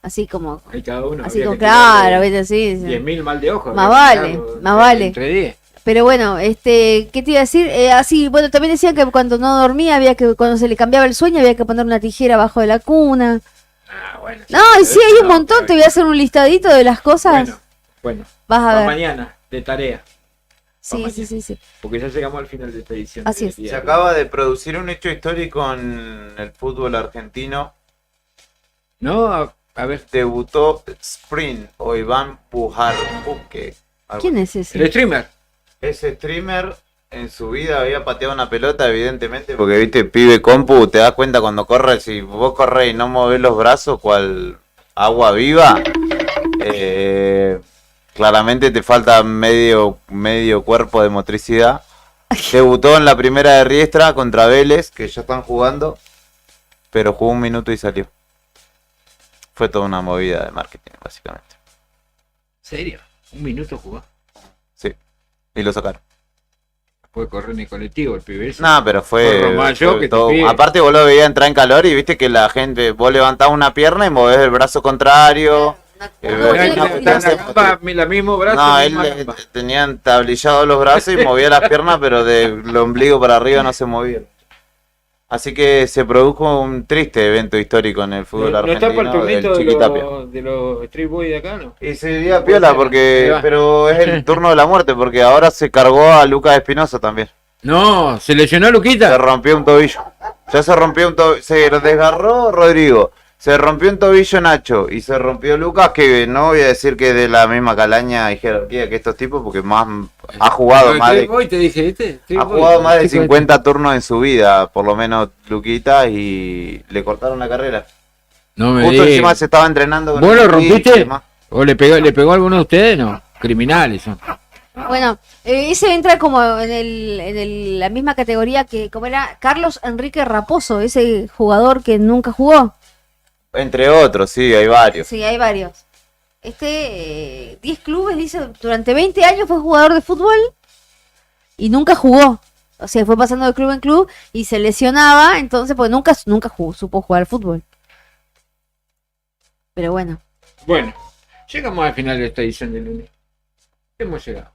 así como... Hay cada uno. Así habría como, que tirarle claro, ¿viste? Sí, 10.000 mal de ojo. Más habría que vale, tirarlo más vale. Entre 10. Pero bueno, ¿qué te iba a decir? Así, bueno, también decían que cuando no dormía, cuando se le cambiaba el sueño, había que poner una tijera abajo de la cuna. Bueno, No, y sí, hay un montón, te voy a hacer un listadito de las cosas. Bueno, vas a para ver. mañana, de tarea. Sí, sí. Porque ya llegamos al final de esta edición. Así es. Se acaba de producir un hecho histórico en el fútbol argentino. No, a ver. Debutó Sprint o Iván Pujarbuque. ¿Quién es ese? El streamer. Ese streamer en su vida había pateado una pelota, evidentemente, porque viste, pibe compu, te das cuenta cuando corres, si vos corres y no movés los brazos, cual agua viva, claramente te falta medio cuerpo de motricidad. Debutó en la primera de Riestra contra Vélez, que ya están jugando, pero jugó 1 minuto y salió. Fue toda una movida de marketing, básicamente. ¿Serio? 1 minuto jugó. Sí, y lo sacaron. Puede correr en el colectivo el pibe ese. No, pero fue Romayo, que todo. te pide. Aparte vos lo veías entrar en calor y viste que la gente, vos levantás una pierna y movés el brazo contrario. La mismo brazo. No, él tenía entablillados los brazos y movía las piernas, pero del ombligo para arriba no se movía. Así que se produjo un triste evento histórico en el fútbol argentino. ¿No está para el tornito del Chiquitapia. de los Street Boys de acá, no? Y sería piola porque, pero es el turno de la muerte, porque ahora se cargó a Lucas Espinosa también. No, ¿se lesionó Luquita? Se rompió un tobillo. Ya se rompió un tobillo. Se desgarró Rodrigo. Se rompió un tobillo Nacho. Y se rompió Lucas, que no voy a decir que es de la misma calaña y jerarquía que estos tipos, porque más ha jugado más de... Te dije, ¿viste? Ha jugado más de 50 turnos en su vida, por lo menos Luquita, y le cortaron la carrera. No me Justo digas. encima se estaba entrenando con ¿Vos lo el rompiste? y ¿O le pegó a alguno de ustedes? No, criminales son. Bueno, ese entra como en la misma categoría que, como era Carlos Enrique Raposo, ese jugador que nunca jugó. Entre otros, sí, hay varios. Sí, hay varios. 10 clubes, dice, durante 20 años fue jugador de fútbol y nunca jugó. O sea, fue pasando de club en club y se lesionaba, entonces pues nunca supo jugar al fútbol. Pero bueno. Bueno, llegamos al final de esta edición del lunes. Hemos llegado.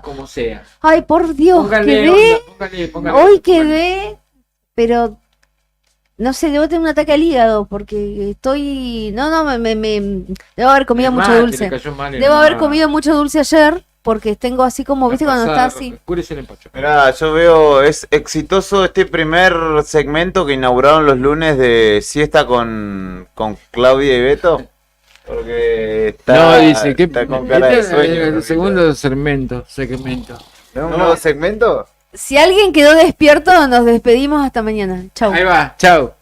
Como sea. Ay, por Dios, Póngale quedé. póngale. Hoy quedé, pero no sé, debo tener un ataque al hígado porque estoy... No, debo haber comido mucho dulce. Debo haber comido mucho dulce ayer porque tengo así como, ¿viste cuando está así? Cúrese el empacho. Mirá, yo veo, es exitoso este primer segmento que inauguraron los lunes de siesta con Claudia y Beto. Porque está, dice que está con cara de sueño. el segundo segmento. ¿No? ¿Un nuevo segmento? Si alguien quedó despierto, nos despedimos hasta mañana. Chau. Ahí va, chau.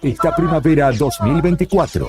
Esta primavera 2024,